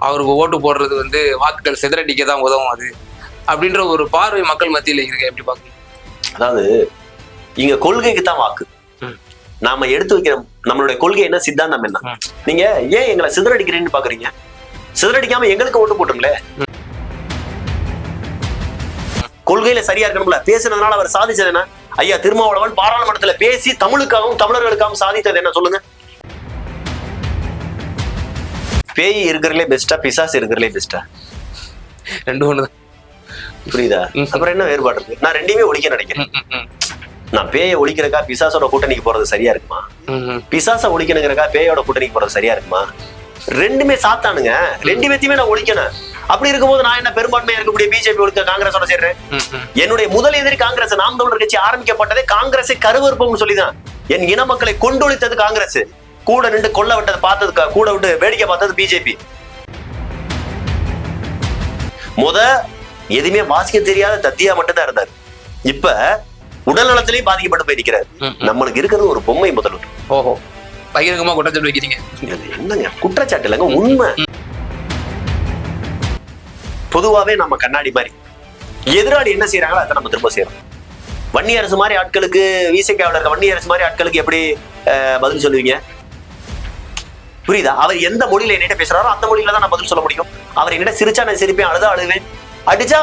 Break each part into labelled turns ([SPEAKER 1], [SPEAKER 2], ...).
[SPEAKER 1] அவருக்கு ஓட்டு போடுறது வந்து வாக்குகள் சிதறடிக்க தான் உதவும் அது அப்படின்ற ஒரு பார்வை மக்கள் மத்தியில இருக்கு. எப்படி பாக்குறீங்க?
[SPEAKER 2] அதாவது இங்க கொள்கைக்கு தான் வாக்கு. நாம எடுத்து வைக்கிற நம்மளுடைய கொள்கை என்ன, சித்தாந்தம் என்ன? நீங்க ஏன் எங்களை சிதறடிக்கிறீங்கன்னு பாக்குறீங்க? சிதறடிக்காம எங்களுக்கு ஓட்டு போட்டுங்களே. கொள்கையில சரியா இருக்கணும்ல. பேசுனதுனால அவர் சாதிச்சது என்ன? ஐயா திருமாவளவன் பாராளுமன்றத்துல பேசி தமிழுக்காகவும் தமிழர்களுக்காகவும் சாதித்தது என்ன சொல்லுங்க? பேய் இருக்கிறதுலே பெஸ்டா, பிசாசு இருக்கிறதுலே பெஸ்டா?
[SPEAKER 1] ரெண்டு ஒண்ணுதான்.
[SPEAKER 2] புரியுதா? அப்புறம் என்ன வேறுபாடு இருக்கு? நான் ரெண்டையுமே ஒழிக்க நினைக்கிறேன். நான் பேயை ஒழிக்கிறக்கா பிசாசோட கூட்டணிக்கு போறது சரியா இருக்குமா? பிசாச ஒழிக்கணுங்கிறக்கா பேயோட கூட்டணிக்கு போறது சரியா இருக்குமா? ரெண்டுமே சாத்தானுங்க. ரெண்டு பேத்தையுமே நான் ஒழிக்கணும். அப்படி இருக்கும்போது நான் என்ன பெரும்பான்மையா இருக்கக்கூடிய பிஜேபி ஒழிக்க காங்கிரஸோட சேர்றேன்? என்னுடைய முதல் எதிரி காங்கிரஸ். நாம் தமிழர் கட்சி ஆரம்பிக்கப்பட்டதே காங்கிரஸை கருவறுப்போம்னு சொல்லிதான். என் இன மக்களை கொண்டொழித்தது காங்கிரஸ். கூட நின்று கொல்ல விட்டது பார்த்தது, கூட விட்டு வேடிக்கை பார்த்தது பிஜேபி. எதுவுமே வாசிக்க தெரியாத தத்தியா மட்டும் தான் இருந்தாரு. இப்ப உடல் நலத்திலேயே பாதிக்கப்பட்டு போய் இருக்கிறார். நம்மளுக்கு இருக்கிறது ஒரு பொம்மை முதல்வர்.
[SPEAKER 1] ஓஹோ, பகிரங்கமா குற்றச்சாட்டு வைக்கிறீங்க.
[SPEAKER 2] என்னங்க குற்றச்சாட்டு இல்லைங்க, உண்மை. பொதுவாவே நம்ம கண்ணாடி மாதிரி எதிராளி என்ன செய்யறாங்களோ அதை நம்ம திரும்ப செய்யறோம். வன்னி அரசு மாதிரி ஆட்களுக்கு, விசிகாவில் இருக்க வன்னி அரசு மாதிரி ஆட்களுக்கு எப்படி பதில் சொல்லுவீங்க? புரியுதா? அவர் எந்த மொழியில என்கிட்ட பேசுறாரோ அந்த மொழியில தான் நான் பதில் சொல்ல முடியும். அவர் என்கிட்ட சிரிச்சா நான் சிரிப்பேன், அழுதா அழுவேன், அடிச்சா.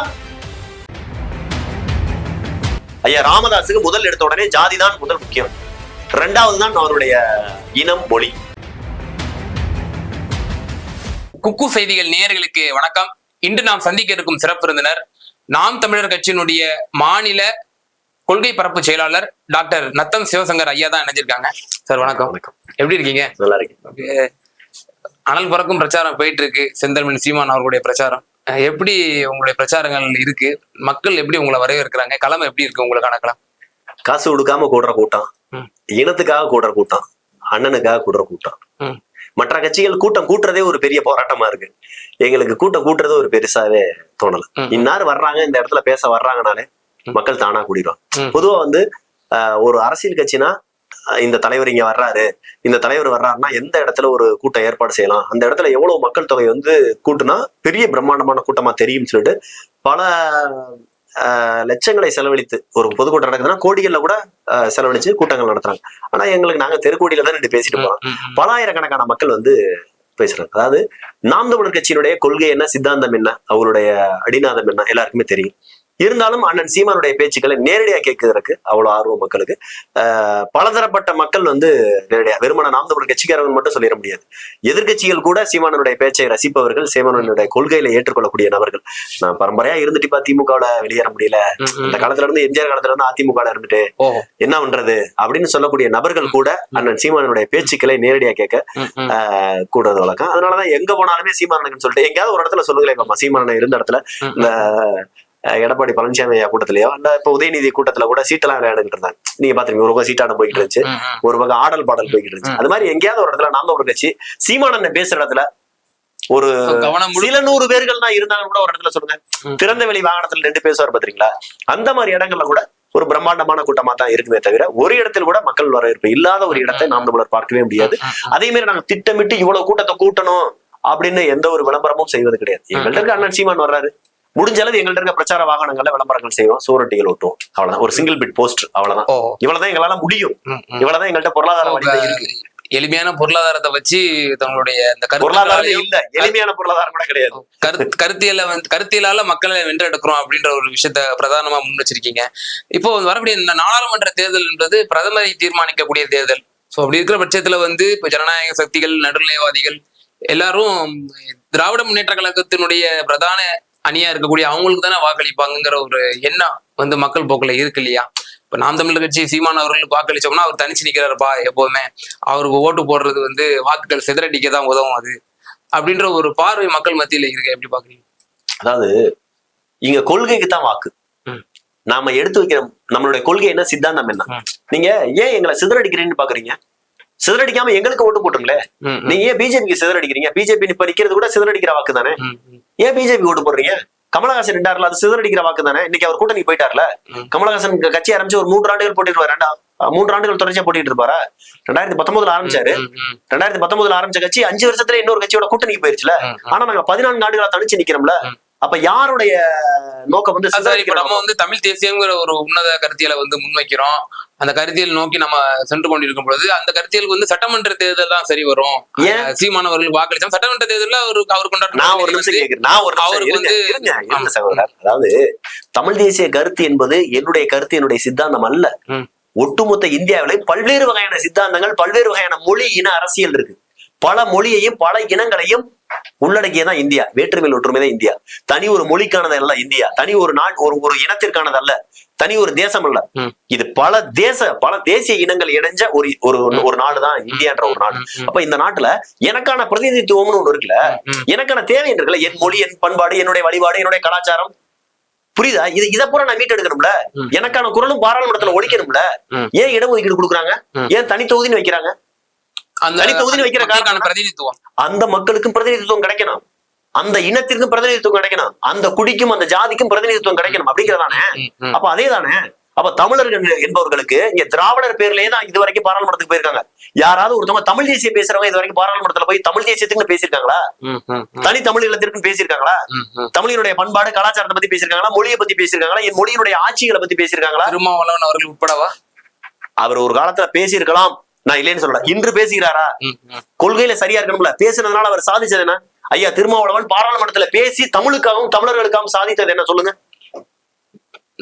[SPEAKER 2] ஐயா ராமதாஸுக்கு முதல் எடுத்த உடனே ஜாதி தான் முதல் முக்கியம், இரண்டாவது தான் அவருடைய இனம், மொழி.
[SPEAKER 1] குக்கு செய்திகள் நேயர்களுக்கு வணக்கம். இன்று நாம் சந்திக்க இருக்கும் சிறப்பு விருந்தினர் நாம் தமிழர் கட்சியினுடைய மாநில கொள்கை பரப்பு செயலாளர் டாக்டர் நத்தம் சிவசங்கர் ஐயா தான் இணைஞ்சிருக்காங்க. சார் வணக்கம்.
[SPEAKER 2] வணக்கம்.
[SPEAKER 1] எப்படி இருக்கீங்க?
[SPEAKER 2] நல்லா இருக்கேன்.
[SPEAKER 1] அனல் பறக்கும் பிரச்சாரம் போயிட்டு இருக்கு, செந்தமிழ் சீமான் அவர்களுடைய பிரச்சாரம். எப்படி உங்களுடைய பிரச்சாரங்கள் இருக்கு? மக்கள் எப்படி உங்களை வரவேற்கிறாங்க? களம் எப்படி இருக்கு உங்களுக்கான களம்?
[SPEAKER 2] காசு கொடுக்காம கூடுற கூட்டம், இனத்துக்காக கூடுற கூட்டம், அண்ணனுக்காக கூடுற கூட்டம். மற்ற கட்சிகள் கூட்டம் கூட்டுறதே ஒரு பெரிய போராட்டமா இருக்கு. எங்களுக்கு கூட்டம் கூட்டுறது ஒரு பெருசாவே தோணல. இன்னாரும் வர்றாங்க, இந்த இடத்துல பேச வர்றாங்கனாலே மக்கள் தானா கூடிடுவாங்க. பொதுவா ஒரு அரசியல் கட்சினா இந்த தலைவர் இங்க வர்றாரு, இந்த தலைவர் வர்றாருன்னா எந்த இடத்துல ஒரு கூட்டம் ஏற்பாடு செய்யலாம், அந்த இடத்துல எவ்வளவு மக்கள் தொகை கூட்டுனா பெரிய பிரம்மாண்டமான கூட்டமா தெரியும் சொல்லிட்டு பல லட்சங்களை செலவழித்து ஒரு பொதுக்கூட்டம் நடக்குதுன்னா கோடிகள்ல கூட செலவழிச்சு கூட்டங்கள் நடத்துறாங்க. ஆனா எங்களுக்கு நாங்க தெருக்கோடியில தான் நின்று பேசிட்டு போறோம். பல ஆயிரக்கணக்கான மக்கள் பேசுறாங்க. அதாவது நாம் தமிழர் கட்சியினுடைய கொள்கை என்ன, சித்தாந்தம் என்ன, அவருடைய அடிநாதம் என்ன எல்லாருக்குமே தெரியும். இருந்தாலும் அண்ணன் சீமானுடைய பேச்சுக்களை நேரடியா கேட்கறதுக்கு அவ்வளவு ஆர்வம் மக்களுக்கு. பலதரப்பட்ட மக்கள் நேரடியா, வெறுமன நாம் தமிழர் கட்சிக்காரர்கள் மட்டும் சொல்லிட முடியாது. எதிர்கட்சிகள் கூட சீமானுடைய பேச்சை ரசிப்பவர்கள், சீமானுடைய கொள்கையில ஏற்றுக்கொள்ளக்கூடிய நபர்கள். நான் பரம்பரையா இருந்துட்டு திமுகவுல வெளியேற முடியல, அந்த காலத்துல இருந்து எம்ஜிஆர் காலத்துல இருந்து அதிமுக இருந்துட்டு என்ன பண்றது அப்படின்னு சொல்லக்கூடிய நபர்கள் கூட அண்ணன் சீமானுடைய பேச்சுக்களை நேரடியா கேட்க கூடாது வழக்கம். அதனாலதான் எங்க போனாலுமே சீமானனுக்குன்னு சொல்லிட்டு எங்கேயாவது ஒரு இடத்துல சொல்லுங்களேன், சீமானன் இருந்த இடத்துல இந்த எடப்பாடி பழனிசாமி ஐயா கூட்டத்திலயோ இல்ல இப்ப உதயநிதி கூட்டத்துல கூட சீட்டெல்லாம் விளையாண்டுட்டு இருந்தாங்க. நீங்க பாத்துருங்க, ஒரு பக்கம் சீட்டாட போய்கிட்டு இருந்துச்சு, ஒரு பக்கம் ஆடல் பாடல் போய்கிட்டு இருந்துச்சு. அது மாதிரி எங்கேயாவது ஒரு இடத்துல நாம் ஒரு கட்சி சீமானன் பேசுற இடத்துல ஒரு சில 100 பேர்கள் தான் இருந்தாங்கன்னு கூட ஒரு இடத்துல சொல்லுங்க. திறந்த வெளி வாகனத்துல 2 பேசுவார் பாத்தீங்களா? அந்த மாதிரி இடங்கள்ல கூட ஒரு பிரம்மாண்டமான கூட்டமா தான் இருக்குமே தவிர ஒரு இடத்துல கூட மக்கள் வரவேற்பு இல்லாத ஒரு இடத்தை நாம் தமிழர் பார்க்கவே முடியாது. அதே மாதிரி நாங்க திட்டமிட்டு இவ்வளவு கூட்டத்தை கூட்டணும் அப்படின்னு எந்த ஒரு விளம்பரமும் செய்வது கிடையாது. எங்கள்கிட்ட அண்ணன் சீமான் வர்றாரு, முடிஞ்ச அளவு எங்கள்ட்ட இருக்க பிரச்சார வாகனங்கள்ல விளம்பரங்கள் செய்வோம், சூரட்டிகள் ஓட்டுவோம், அவ்வளவுதான். ஒரு சிங்கிள் பிட் போஸ்டர், அவ்வளவுதான். இவ்வளவுதான் எங்களால முடியும். இவ்வளவுதான் எங்கள்கிட்ட பொருளாதார வலிமை இருக்கு.
[SPEAKER 1] எளிமையான பொருளாதாரத்தை வச்சு தங்களுடைய
[SPEAKER 2] பொருளாதாரம் இல்ல, எளிமையான பொருளாதாரம் கூட கிடையாது.
[SPEAKER 1] கருத்தியலால மக்களை வென்றெடுக்கிறோம் அப்படின்ற ஒரு விஷயத்த பிரதானமா முன் வச்சிருக்கீங்க. இப்போ வரக்கூடிய இந்த நாடாளுமன்ற தேர்தல் என்பது பிரதமரை தீர்மானிக்கக்கூடிய தேர்தல். சோ அப்படி இருக்கிற பட்சத்துல இப்ப ஜனநாயக சக்திகள், நடுநிலைவாதிகள் எல்லாரும் திராவிட முன்னேற்ற கழகத்தினுடைய பிரதான அணியா இருக்கக்கூடிய அவங்களுக்கு தானே வாக்களிப்பாங்கிற ஒரு எண்ணம் மக்கள் போக்குல இருக்கு இல்லையா? இப்ப நாம் தமிழர் கட்சி சீமான் அவர்களுக்கு வாக்களிச்சோம்னா அவர் தனிச்சு நிக்கிறாருப்பா, எப்போதுமே அவருக்கு ஓட்டு போடுறது வாக்குகள் சிதறடிக்க தான் உதவும் அது அப்படின்ற ஒரு பார்வை மக்கள் மத்தியில இருக்கு. எப்படி பாக்குறீங்க?
[SPEAKER 2] அதாவது இங்க கொள்கைக்கு தான் வாக்கு. நாம எடுத்து வைக்கிற நம்மளுடைய கொள்கை என்ன, சித்தாந்தம் என்ன? நீங்க ஏன் எங்களை சிதறடிக்கிறீங்கன்னு பாக்குறீங்க? சிதறடிக்காம எங்களுக்கு ஓட்டு போட்டுங்களே. நீங்க ஏன் பிஜேபிக்கு சிதறடிக்கிறீங்க? பிஜேபி இப்ப நிக்கிறது கூட சிதறடிக்கிற வாக்கு தானே. ஏன் பிஜேபி ஓட்டு போடுறீங்க? கமலஹாசன் ரெண்டாருல அது சிதறடிக்கிற வாக்கு தானே. இன்னைக்கு அவர் கூட்டணி போயிட்டார்ல. கமலஹாசன் கட்சி ஆரம்பிச்சு ஒரு 3 ஆண்டுகள் போட்டுட்டு 3 ஆண்டுகள் தொடர்ச்சியா போட்டிட்டு இருப்பாரா? 2019 ஆரம்பிச்சாரு. 2019 ஆரம்பிச்ச கட்சி 5 வருஷத்துல இன்னொரு கட்சியோட கூட்டணிக்கு போயிருச்சுல. ஆனா நாங்க 14 ஆண்டுகளா தனிச்சு நிக்கிறோம்ல. அப்ப யாருடைய நோக்கம் வந்து
[SPEAKER 1] நம்ம வந்து தமிழ் தேசியங்கிற ஒரு உன்னத கருத்தியலை வந்து முன்வைக்கிறோம். அந்த கருத்தியல் நோக்கி நம்ம சென்று கொண்டிருக்கும் பொழுது அந்த கருத்தியலுக்கு வந்து சட்டமன்ற தேர்தல் தான் சரி வரும். சீமானவர்கள் வாக்களிச்சா சட்டமன்ற தேர்தலில் அவர் கொண்டாடுற
[SPEAKER 2] சகோதரர், அதாவது தமிழ் தேசிய கருத்து என்பது என்னுடைய கருத்து, என்னுடைய சித்தாந்தம் அல்ல. ஒட்டுமொத்த இந்தியாவிலையும் பல்வேறு வகையான சித்தாந்தங்கள், பல்வேறு வகையான மொழி இன அரசியல் இருக்கு. பல மொழியையும் பல இனங்களையும் உள்ளடக்கியதான் இந்தியா. வேற்றுமையில் ஒற்றுமைதான் இந்தியா. தனி ஒரு மொழிக்கானது அல்ல இந்தியா. தனி ஒரு ஒரு இனத்திற்கானது அல்ல. தனி ஒரு தேசம் அல்ல. இது பல தேசிய இனங்கள் இணைஞ்ச ஒரு நாடுதான் இந்தியான்ற ஒரு நாடு. அப்ப இந்த நாட்டுல எனக்கான பிரதிநிதித்துவம்னு ஒண்ணு இருக்குல்ல, எனக்கான தேவை இருக்குல்ல, என் மொழி, என் பண்பாடு, என்னுடைய வழிபாடு, என்னுடைய கலாச்சாரம், புரியுதா? இதை பூரா நான் மீட்டெடுக்கணும்ல. எனக்கான குரலும் பாராளுமன்றத்துல ஒழிக்கணும்ல. ஏன் இடஒதுக்கீடு கொடுக்குறாங்க? ஏன் தனி தொகுதின்னு வைக்கிறாங்க?
[SPEAKER 1] பிரதிநிதித்துவம்
[SPEAKER 2] அந்த மக்களுக்கும் பிரதிநிதித்துவம் கிடைக்கணும், அந்த இனத்திற்கும் பிரதிநிதித்துவம் கிடைக்கணும், அந்த குடிக்கும் அந்த ஜாதிக்கும் பிரதிநிதித்துவம் கிடைக்கணும் அப்படிங்கிறதானே. அப்ப அதே தானே. அப்ப தமிழர்கள் என்பவர்களுக்கு இங்க திராவிடர் பேர்லயே தான் இது வரைக்கும் பாராளுமன்றத்துக்கு போயிருக்காங்க. யாராவது ஒருத்தவங்க தமிழ் தேசியம் பேசுறவங்க இது வரைக்கும் பாராளுமன்றத்துல போய் தமிழ் தேசியத்துக்கு பேசியிருக்காங்களா? தனி தமிழ் இல்லத்திற்கு பேசியிருக்காங்களா? தமிழினுடைய பண்பாடு கலாச்சாரத்தை பத்தி பேசியிருக்காங்களா? மொழியை பத்தி பேசியிருக்காங்களா? என் மொழியினுடைய ஆட்சிகளை பத்தி பேசியிருக்காங்களா?
[SPEAKER 1] திருமாவளவன் அவர்கள் உட்படவா?
[SPEAKER 2] அவர் ஒரு காலத்துல பேசியிருக்கலாம், நான் இல்லைன்னு சொல்லல. இன்று பேசுகிறாரா? கொள்கையில சரியா இருக்கணும்ல. பேசுனதுனால அவர் சாதிச்சது என்ன? ஐயா திருமாவளவன் பாராளுமன்றத்துல பேசி தமிழுக்காகவும் தமிழர்களுக்காகவும் சாதித்தது என்ன சொல்லுங்க?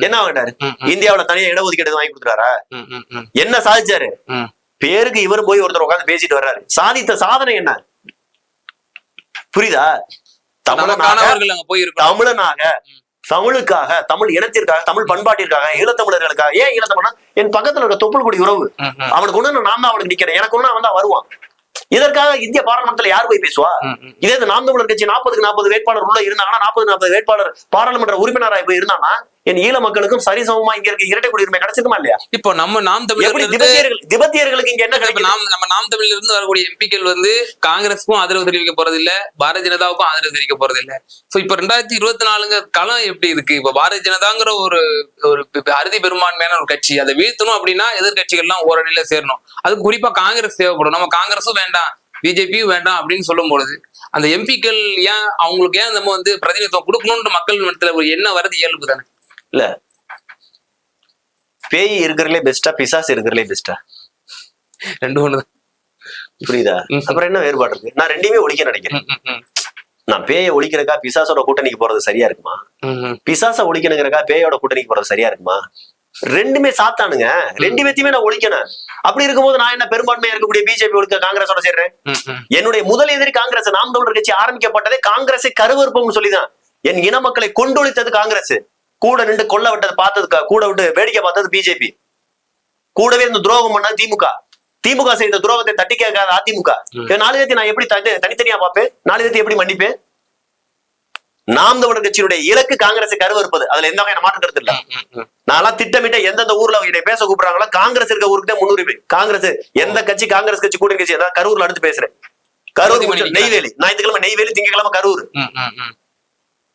[SPEAKER 2] என்ன ஆகிட்டாரு? இந்தியாவில தனியா இடஒதுக்கீடு வாங்கி கொடுத்துறாரா? என்ன சாதிச்சாரு? பேருக்கு இவரும் போய் ஒருத்தர் உட்காந்து பேசிட்டு வர்றாரு. சாதித்த சாதனை என்ன? புரியுதா? தமிழனாக, தமிழுக்காக, தமிழ் இனத்திற்காக, தமிழ் பண்பாட்டிற்காக, ஈழத்தமிழர்களுக்காக. ஏன் ஈழத்தமிழனா? என் பக்கத்துல இருக்க தொப்புள் கொடி உறவு. அவனுக்கு ஒண்ணு நான் தான் அவனுக்கு நிக்கிறேன். எனக்கு ஒண்ணு வந்தா வருவான். இதற்காக இந்திய பாராளுமன்றத்துல யார் போய் பேசுவா? இதே நாம் தமிழர் கட்சி 40க்கு 40 வேட்பாளர் உள்ள இருந்தாங்கன்னா, 40 வேட்பாளர் பாராளுமன்ற உறுப்பினராக போய் இருந்தாங்கன்னா, என் ஈழ மக்களுக்கும் சரிசமமா இங்க இருக்க இரட்டை குடியுரிமை கிடைச்சிருக்குமா இல்லையா?
[SPEAKER 1] இப்போ நம்ம நாம் தமிழர்
[SPEAKER 2] திபெத்தியர்களுக்கு இங்க என்ன கிடைக்கும்?
[SPEAKER 1] நம்ம நாம் தமிழ்ல இருந்து வரக்கூடிய எம்பிக்கள் வந்து காங்கிரஸுக்கும் ஆதரவு தெரிவிக்க போறது இல்ல, பாரதிய ஜனதாவுக்கும் ஆதரவு தெரிவிக்க போறது இல்ல. சோ இப்ப 2024 களம் எப்படி இருக்கு? இப்ப பாரதிய ஜனதாங்கிற ஒரு அறுதி பெரும்பான்மையான ஒரு கட்சி, அதை வீழ்த்தணும் அப்படின்னா எதிர்கட்சிகள் எல்லாம் ஓரணியில சேரணும். அதுக்கு குறிப்பா காங்கிரஸ் தேவைப்படும். நம்ம காங்கிரஸும் வேண்டாம், பிஜேபியும் வேண்டாம் அப்படின்னு சொல்லும் பொழுது அந்த எம்பிக்கள் ஏன் அவங்களுக்கு ஏன் நம்ம வந்து பிரதிநிதித்துவம் கொடுக்கணும்ன்ற மக்கள் மனத்துல ஒரு என்ன வருது இயல்பு தானே.
[SPEAKER 2] இல்ல, பேய் இருக்கிறதுலே பெஸ்டா பிசாசு இருக்கிறதுலே பெஸ்டா?
[SPEAKER 1] ரெண்டு ஒண்ணுதான்.
[SPEAKER 2] புரியுதா? அப்புறம் என்ன வேறுபாடு இருக்கு? நான் ரெண்டையுமே ஒழிக்க நினைக்கிறேன். நான் பேயை ஒழிக்கிறக்கா பிசாசோட கூட்டணிக்கு போறது சரியா இருக்குமா? பிசாச ஒழிக்கணுங்கிறக்கா பேயோட கூட்டணிக்கு போறது சரியா இருக்குமா? ரெண்டுமே சாத்தானுங்க. ரெண்டு பேத்தையுமே நான் ஒழிக்கணும். அப்படி இருக்கும்போது நான் என்ன பெரும்பான்மையா இருக்கக்கூடிய பிஜேபி ஒழிக்க காங்கிரஸோட சேர்றேன்? என்னுடைய முதல் எதிரி காங்கிரஸ். நாம் தமிழர் கட்சி ஆரம்பிக்கப்பட்டதே காங்கிரஸை கருவறுப்போம்னு சொல்லிதான். என் இன மக்களை கொண்டொழித்தது காங்கிரஸ். கூட நின்று கொல்ல விட்டது பார்த்தது, கூட விட்டு வேடிக்கை பார்த்தது பிஜேபி. கூடவே இந்த துரோகம் பண்ண திமுக. திமுக செய்த துரோகத்தை தட்டி கேட்காத அதிமுக. 4 பேர்த்தை நான் எப்படி தனித்தனியா பார்ப்பேன்? 4 பேர்த்தை எப்படி மன்னிப்பேன்? நாம் தமிழர் கட்சியினுடைய இலக்கு காங்கிரஸை கருவறுப்பது. அதுல எந்த வகையான மாற்றம் கருத்து இல்ல. நான் திட்டமிட்ட எந்தெந்த ஊர்ல பேச கூப்பிடுறாங்களோ காங்கிரஸ் இருக்க ஊருக்கு தான் முன்னுரிமை. காங்கிரஸ் எந்த கட்சி, காங்கிரஸ் கட்சி கூட்டணி கட்சி, ஏதாவது கரூர்ல அடுத்து பேசுறேன். கரூர் நெய்வேலி, ஞாயிற்றுக்கிழமை நெய்வேலி, திங்கக்கிழமை கரூர்.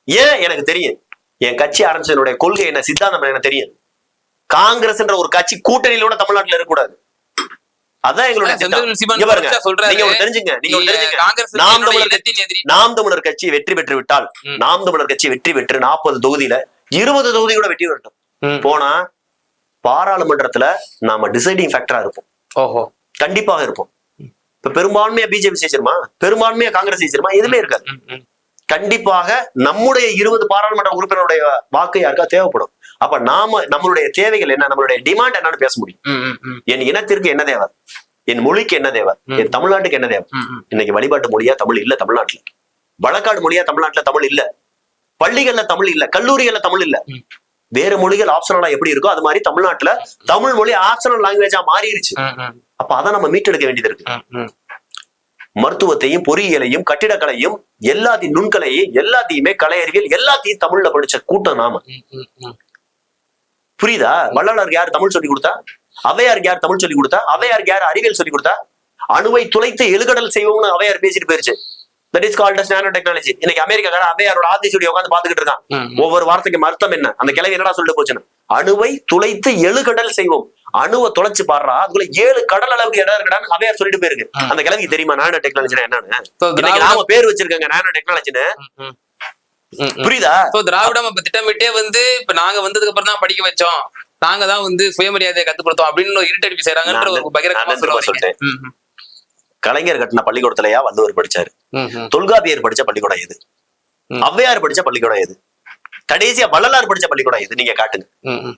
[SPEAKER 2] ஏன்? எனக்கு தெரியும் என் கட்சி ஆரம்பிச்சதனுடைய கொள்கை என்ன, சித்தாந்தம் என்ன தெரியும். காங்கிரஸ் என்ற ஒரு கட்சி கூட்டணியிலோட தமிழ்நாட்டுல இருக்கக்கூடாது. அதான் எங்களுடைய தெரிஞ்சுங்க. நாம் தமிழர் கட்சி வெற்றி பெற்று விட்டால், நாம் தமிழர் கட்சி வெற்றி பெற்று 40 தொகுதியில 20 தொகுதி கூட வெற்றி பெற்றோம் போனா பாராளுமன்றத்துல நாம டிசைடிங் ஃபேக்டரா இருப்போம். ஓஹோ, கண்டிப்பாக இருப்போம். இப்ப பெரும்பான்மையா பிஜேபி ஜெயிச்சிருமா? பெரும்பான்மையா காங்கிரஸ் ஜெயிச்சிருமா? எதுவுமே இருக்காது. கண்டிப்பாக நம்முடைய 20 பாராளுமன்ற உறுப்பினருடைய வாக்கு யாருக்கா தேவைப்படும். அப்ப நம்மளுடைய தேவைகள் என்ன, நம்மளுடைய டிமாண்ட் என்னன்னு பேச முடியும். என் இனத்திற்கு என்ன தேவை, என் மொழிக்கு என்ன தேவை, என் தமிழ்நாட்டுக்கு என்ன தேவை. இன்னைக்கு வழிபாட்டு மொழியா தமிழ் இல்ல தமிழ்நாட்டுல, வழக்காடு மொழியா தமிழ்நாட்டுல தமிழ் இல்ல, பள்ளிகள்ல தமிழ் இல்ல, கல்லூரிகள்ல தமிழ் இல்ல. வேற மொழிகள் ஆப்ஷனலா எப்படி இருக்கோ அது மாதிரி தமிழ்நாட்டுல தமிழ் மொழி ஆப்ஷனல் லாங்குவேஜா மாறிடுச்சு. அப்ப அதை நம்ம மீட்டெடுக்க வேண்டியது இருக்கு. மருத்துவத்தையும் பொறியியலையும் கட்டிடக்கலையும் எல்லாத்தையும் நுண்கலையும் எல்லாத்தையுமே கலை அறிவியல் எல்லாத்தையும் தமிழ்ல படிச்ச கூட்டம் நாம. புரியுதா? வள்ளலாருக்கு யார் தமிழ் சொல்லி கொடுத்தா? அவையாருக்கு யார் தமிழ் சொல்லி கொடுத்தா? அவையாருக்கு யார் அறிவியல் சொல்லி கொடுத்தா? அணுவை துளைத்து எழுகடல் செய்வோம்னு அவையார் பேசிட்டு போயிருச்சு. That is called nano technology. இன்னைக்கு அமெரிக்காக்கார அவையாரோட ஆதிசூடி உட்காந்து பாத்துக்கிட்டு இருக்கான். ஒவ்வொரு வார்த்தைக்கும் அர்த்தம் என்ன, அந்த கிளவி என்னடா சொல்லிட்டு போச்சுன்னு. அணுவை துளைத்து எழுகடல் செய்வோம். அணுவை தொலைச்சு பாடுறா, அதுக்குள்ள 7 கடல் அளவுக்கு இடம் இருக்கடான்னு அவையார் சொல்லிட்டு போயிருக்கு. அந்த கிழவிக்கு தெரியுமா நானோ டெக்னாலஜினா என்னன்னு? நாம பேர் வச்சிருக்காங்க நானோ டெக்னாலஜின்னு. புரியுதா?
[SPEAKER 1] திராவிடம் இப்ப திட்டமிட்டே வந்து இப்ப நாங்க வந்ததுக்கு அப்புறம் தான் படிக்க வச்சோம், நாங்க தான் வந்து சுயமரியாதையை கத்துப்படுத்தோம் அப்படின்னு இருட்டடிப்பு செய்யறாங்கன்ற ஒரு பகிரங்கமா
[SPEAKER 2] சொல்லிட்டேன். கலைஞர் கட்டின பள்ளிக்கூடத்துலயா வள்ளுவர் படிச்சாரு? தொல்காப்பியர் படிச்ச பள்ளிக்கூடம் எது? ஔவையார் படிச்ச பள்ளிக்கூடம் எது? கடைசியா வள்ளலார் படிச்ச பள்ளிக்கூடம் எது? நீங்க காட்டுங்க.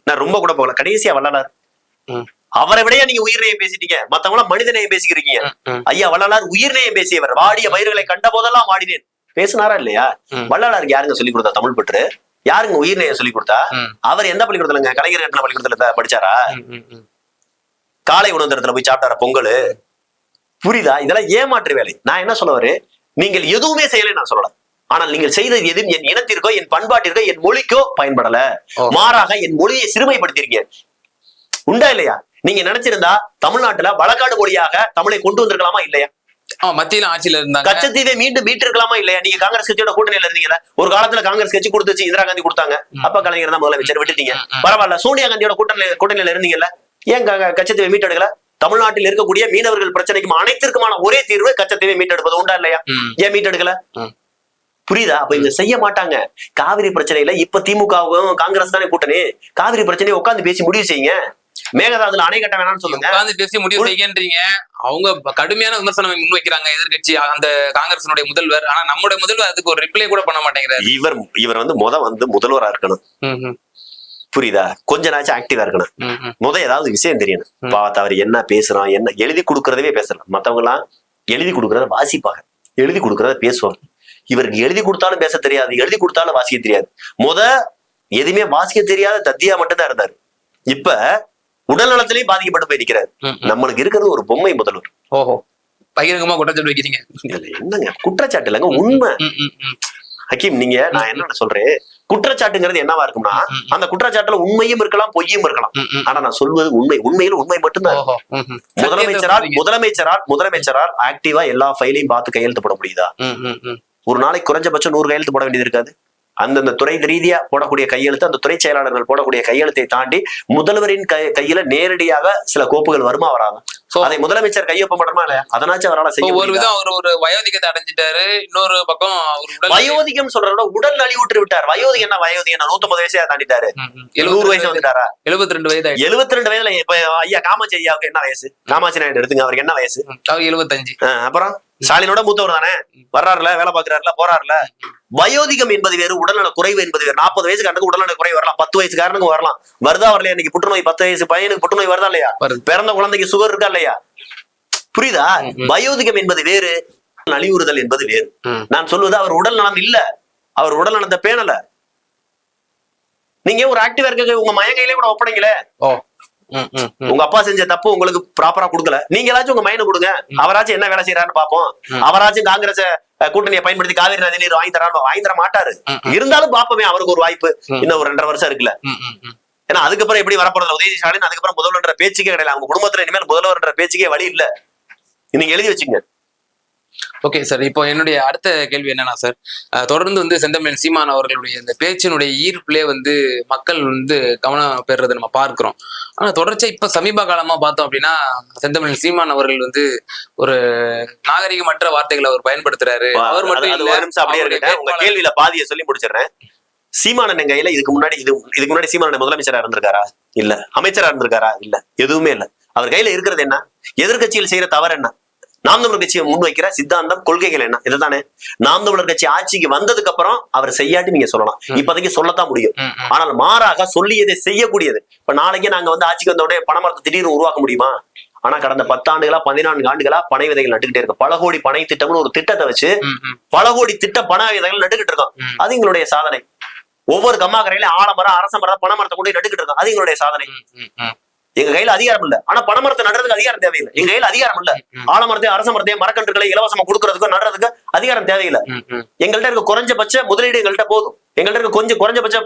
[SPEAKER 2] நான் ரொம்ப கூட போகல, கடைசியா வள்ளலார். அவரை விடையா நீங்க உயிர்நேயம் பேசிட்டீங்க, மத்தவங்களாம் மனிதநேயம் பேசிக்கிறீங்க. ஐயா வள்ளலார் உயிர்நேயம் பேசியவர். வாடிய வயிறுகளை கண்ட போதெல்லாம் வாடினேன் பேசினாரா இல்லையா? வள்ளலாருக்கு யாருங்க சொல்லி கொடுத்தா தமிழ் பற்று? யாருங்க உயிர்நேயம் சொல்லி கொடுத்தா? அவர் எந்த பள்ளிக்கூடத்துலங்க? கலைஞர் கட்டின பள்ளிக்கூடத்துல படிச்சாரா? காலை உணவு தரத்துல போய் சாப்பிட்டாரா பொங்கல்? புரியுதா? இதெல்லாம் ஏமாற்று வேலை. நான் என்ன சொல்ல வரேன், நீங்கள் எதுவுமே செய்யலை நான் சொல்லல. ஆனால் நீங்கள் செய்தது எதுவும் என் இனத்திற்கோ என் பண்பாட்டிற்கோ என் மொழிக்கோ பயன்படல. மாறாக என் மொழியை சிறுமைப்படுத்திருக்கீங்க. உண்டா இல்லையா? நீங்க நினைச்சிருந்தா தமிழ்நாட்டுல வழக்காடு மொழியாக தமிழை கொண்டு வந்திருக்கலாமா இல்லையா?
[SPEAKER 1] மத்தியில ஆட்சியில இருந்தாங்க.
[SPEAKER 2] கச்சத்தீவை மீண்டும் மீட்டிருக்கலாமா இல்லையா? நீங்க காங்கிரஸ் கட்சியோட கூட்டணியில இருந்தீங்களா? ஒரு காலத்துல காங்கிரஸ் கட்சி கொடுத்துச்சு, இந்திரா காந்தி கொடுத்தாங்க, அப்ப கலைஞர் தான் முதலமைச்சர், விட்டுட்டீங்க. பரவாயில்ல. சோனியா காந்தியோட கூட்டணியில இருந்தீங்கல்ல, ஏன் கச்சத்தீவை மீட்டெடுக்கல? தமிழ்நாட்டில் இருக்கக்கூடிய மீனவர்கள் பிரச்சனைக்கும் அனைத்திற்குமான ஒரே தீர்வு கச்சத்தீவை மீட்டெடுப்பது. உண்டா இல்லையா? ஏன் மீட்டெடுக்கல? புரியுதா? அப்ப இவங்க செய்ய மாட்டாங்க. காவிரி பிரச்சனையில இப்ப திமுகவும் காங்கிரஸ் தானே கூட்டணி. காவிரி பிரச்சனையை உட்காந்து பேசி முடிவு செய்யுங்க. மேகதாதுல அணை கட்ட வேணாம்னு சொல்லுங்க.
[SPEAKER 1] உட்காந்து பேசி முடிவு செய்யன்றீங்க. அவங்க கடுமையான விமர்சனம் முன்வைக்கிறாங்க எதிர்கட்சி, அந்த காங்கிரசினுடைய முதல்வர். ஆனா நம்முடைய முதல்வர் அதுக்கு ஒரு ரிப்ளை கூட பண்ண மாட்டேங்கிறாரு.
[SPEAKER 2] இவர் வந்து முதல்வரா இருக்கணும். புரியுதா? கொஞ்ச நாச்சும் ஆக்டிவா இருக்கணும். ஏதாவது விஷயம் தெரியணும். பார்த்து அவர் என்ன பேசுறான், என்ன எழுதி கொடுக்கறதவே பேசலாம். மத்தவங்க எல்லாம் எழுதி கொடுக்கறத வாசிப்பாங்க, எழுதி கொடுக்கறத பேசுவாங்க. இவருக்கு எழுதி கொடுத்தாலும் பேச தெரியாது, எழுதி கொடுத்தாலும் வாசிக்க தெரியாது. எதுவுமே வாசிக்க தெரியாத தத்தியா மட்டும் தான் இருந்தாரு. இப்ப உடல் நலத்திலேயே பாதிக்கப்பட்டு போய் இருக்கிறாரு. நம்மளுக்கு இருக்கிறது ஒரு பொம்மை முதல்வர்.
[SPEAKER 1] ஓஹோ, பகிரங்கமா குற்றச்சாட்டு வைக்கிறீங்க.
[SPEAKER 2] என்னங்க குற்றச்சாட்டு இல்லைங்க, உண்மை. ஹக்கீம், நீங்க நான் என்ன சொல்றேன், குற்றச்சாட்டுங்கிறது என்னவா இருக்கும்னா, அந்த குற்றச்சாட்டுல உண்மையும் இருக்கலாம், பொய்யும் இருக்கலாம். ஆனா நான் சொல்வது உண்மை, உண்மையில உண்மை மட்டும்தான். முதலமைச்சரால் ஆக்டிவா எல்லா ஃபைலையும் பார்த்து கையெழுத்து போட முடியுதா? ஒரு நாளைக்கு குறைஞ்சபட்சம் 100 கையெழுத்து போட வேண்டியது இருக்காது. அந்தந்த துறை ரீதியா போடக்கூடிய கையெழுத்து, அந்த துறை செயலாளர்கள் போடக்கூடிய கையெழுத்தை தாண்டி முதல்வரின் கையில நேரடியாக சில கோப்புகள் வருமா வராது? அதை முதலமைச்சர் கையொப்பப்படுமா இல்லையா? அதனாச்சும் அவரால் செய்ய
[SPEAKER 1] ஒரு விதம் அவர் ஒரு வயோதிகத்தை அடைஞ்சிட்டாரு. இன்னொரு பக்கம்
[SPEAKER 2] வயோதிகம் சொல்றத உடல் நலிவுற்று விட்டார். வயோதிகம் என்ன வயோதிகம்? 150 வயசே தாண்டிட்டாரு. 100 வயசு வந்துட்டாரா?
[SPEAKER 1] 72 வயது.
[SPEAKER 2] 72 வயதுல இப்ப ஐயா காமாட்சி ஐயாவுக்கு என்ன வயசு? காமாட்சி நாயுடு எடுத்துங்க, அவருக்கு என்ன வயசு?
[SPEAKER 1] அவர் 75.
[SPEAKER 2] அப்புறம் ஸ்டாலினோட மூத்தவர் தானே, வர்றாருல, வேலை பாக்குறாருல, போறாருல. வயோதிகம் என்பது வேறு, உடல்நல குறைவு என்பது வேறு. 40 வயசுக்காரனுக்கு உடல்நல குறைவு வரலாம், 10 வயசுக்காரனுக்கு வரலாம். வருதா வரலையா? இன்னைக்கு புற்றுநோய் 10 வயசு பையனுக்கு புற்றுநோய் வருதா இல்லையா? பிறந்த குழந்தைக்கு சுகர் இருக்கா இல்லையா? புரியுதா? வயோதிகம் என்பது வேறு, நலிவுறுதல் என்பது வேறு. நான் சொல்வது அவர் உடல் நலம் இல்ல, அவர் உடல் நலத்தை பேணல. நீங்க ஒரு ஆக்டிவா இருக்க உங்க மயங்கையிலே கூட ஒப்படைங்களே. உங்க அப்பா செஞ்ச தப்பு உங்களுக்கு ப்ராப்பரா கொடுக்கல, நீங்களாச்சும் உங்க மைனை கொடுங்க. அவராச்சும் என்ன வேலை செய்யறாருன்னு பாப்போம். அவராச்சும் காங்கிரஸ் கூட்டணியை பயன்படுத்தி காவிரி நதி நீர் வாங்கி தர மாட்டாரு. இருந்தாலும் பாப்போமே, அவருக்கு ஒரு வாய்ப்பு. இன்னும் ஒரு 2.5 வருஷம் இருக்குல்ல. ஏன்னா அதுக்கப்புறம் எப்படி வரப்போறது? உதயநிதி ஸ்டாலின் அதுக்கப்புறம் முதல்வர்ன்ற பேச்சுக்கே கிடையாது. அவங்க குடும்பத்துல இனிமேல் முதல்வர்ன்ற பேச்சுக்கே வழி இல்ல. நீங்க எழுதி வச்சுங்க.
[SPEAKER 1] ஓகே சார், இப்போ என்னுடைய அடுத்த கேள்வி என்னன்னா சார், தொடர்ந்து வந்து செந்தமிழன் சீமான் அவர்களுடைய இந்த பேச்சினுடைய ஈர்ப்பிலே வந்து மக்கள் வந்து கவனம் பெறுறதை நம்ம பார்க்கிறோம். ஆனா தொடர்ச்சியா இப்ப சமீப காலமா பார்த்தோம் அப்படின்னா, செந்தமிழன் சீமான் அவர்கள் வந்து ஒரு நாகரிகமற்ற வார்த்தைகளை அவர் பயன்படுத்துறாரு. அவர் மட்டும்
[SPEAKER 2] உங்க கேள்வியில பாதியை சொல்லி முடிச்சிடுறேன். சீமானன் கையில இதுக்கு முன்னாடி சீமானன் முதலமைச்சரா இருந்திருக்காரா? இல்ல. அமைச்சரா இருந்திருக்காரா? இல்ல. எதுவுமே இல்ல. அவர் கையில இருக்கிறது என்ன? எதிர்கட்சியில் செய்யற தவறு என்ன? நாம் தமிழர் கட்சியை முன்வைக்கிற சித்தாந்தம், கொள்கைகள் என்ன? இதுதானே. நாம் தமிழர் கட்சி ஆட்சிக்கு வந்ததுக்கு அப்புறம் அவர் செய்யாட்டி நீங்க சொல்லலாம், இப்போதைக்கு சொல்லத்தான் முடியும். ஆனால் மாறாக சொல்லியதை செய்யக்கூடியது. இப்ப நாளைக்கு நாங்க வந்து ஆட்சிக்கு வந்தோடனே பணமரத்தை திடீர்னு உருவாக்க முடியுமா? ஆனா கடந்த 10 ஆண்டுகளா 14 ஆண்டுகளா பனை விதைகள் நட்டுக்கிட்டே இருக்கு. பல கோடி பனை திட்டம்னு ஒரு திட்டத்தை வச்சு பல கோடி திட்ட பனை விதைகள் நட்டுக்கிட்டு இருக்கோம். அது எங்களுடைய சாதனை. ஒவ்வொரு கம்மாக்கரையில ஆலமரம், அரச மரம், பனைமரத்தை கொண்டு நட்டுக்கிட்டு இருக்கோம். அது எங்களுடைய சாதனை. எங்க கையில அதிகாரம் இல்ல, ஆனா பனைமரத்தை நடுறதுக்கு அதிகாரம் தேவையில்லை. எங்க கையில அதிகாரம் இல்ல, ஆலமரத்தையும் அரச மரத்தையும் மரக்கன்றுகளை இலவசமா கொடுக்கறதுக்கு நடுறதுக்கு அதிகாரம் தேவையில்லை. எங்கள்கிட்ட இருக்க குறைஞ்சபட்ச முதலீடு எங்கள்கிட்ட போதும். எங்கள்கிட்ட இருக்க கொஞ்சம் குறைஞ்சபட்ச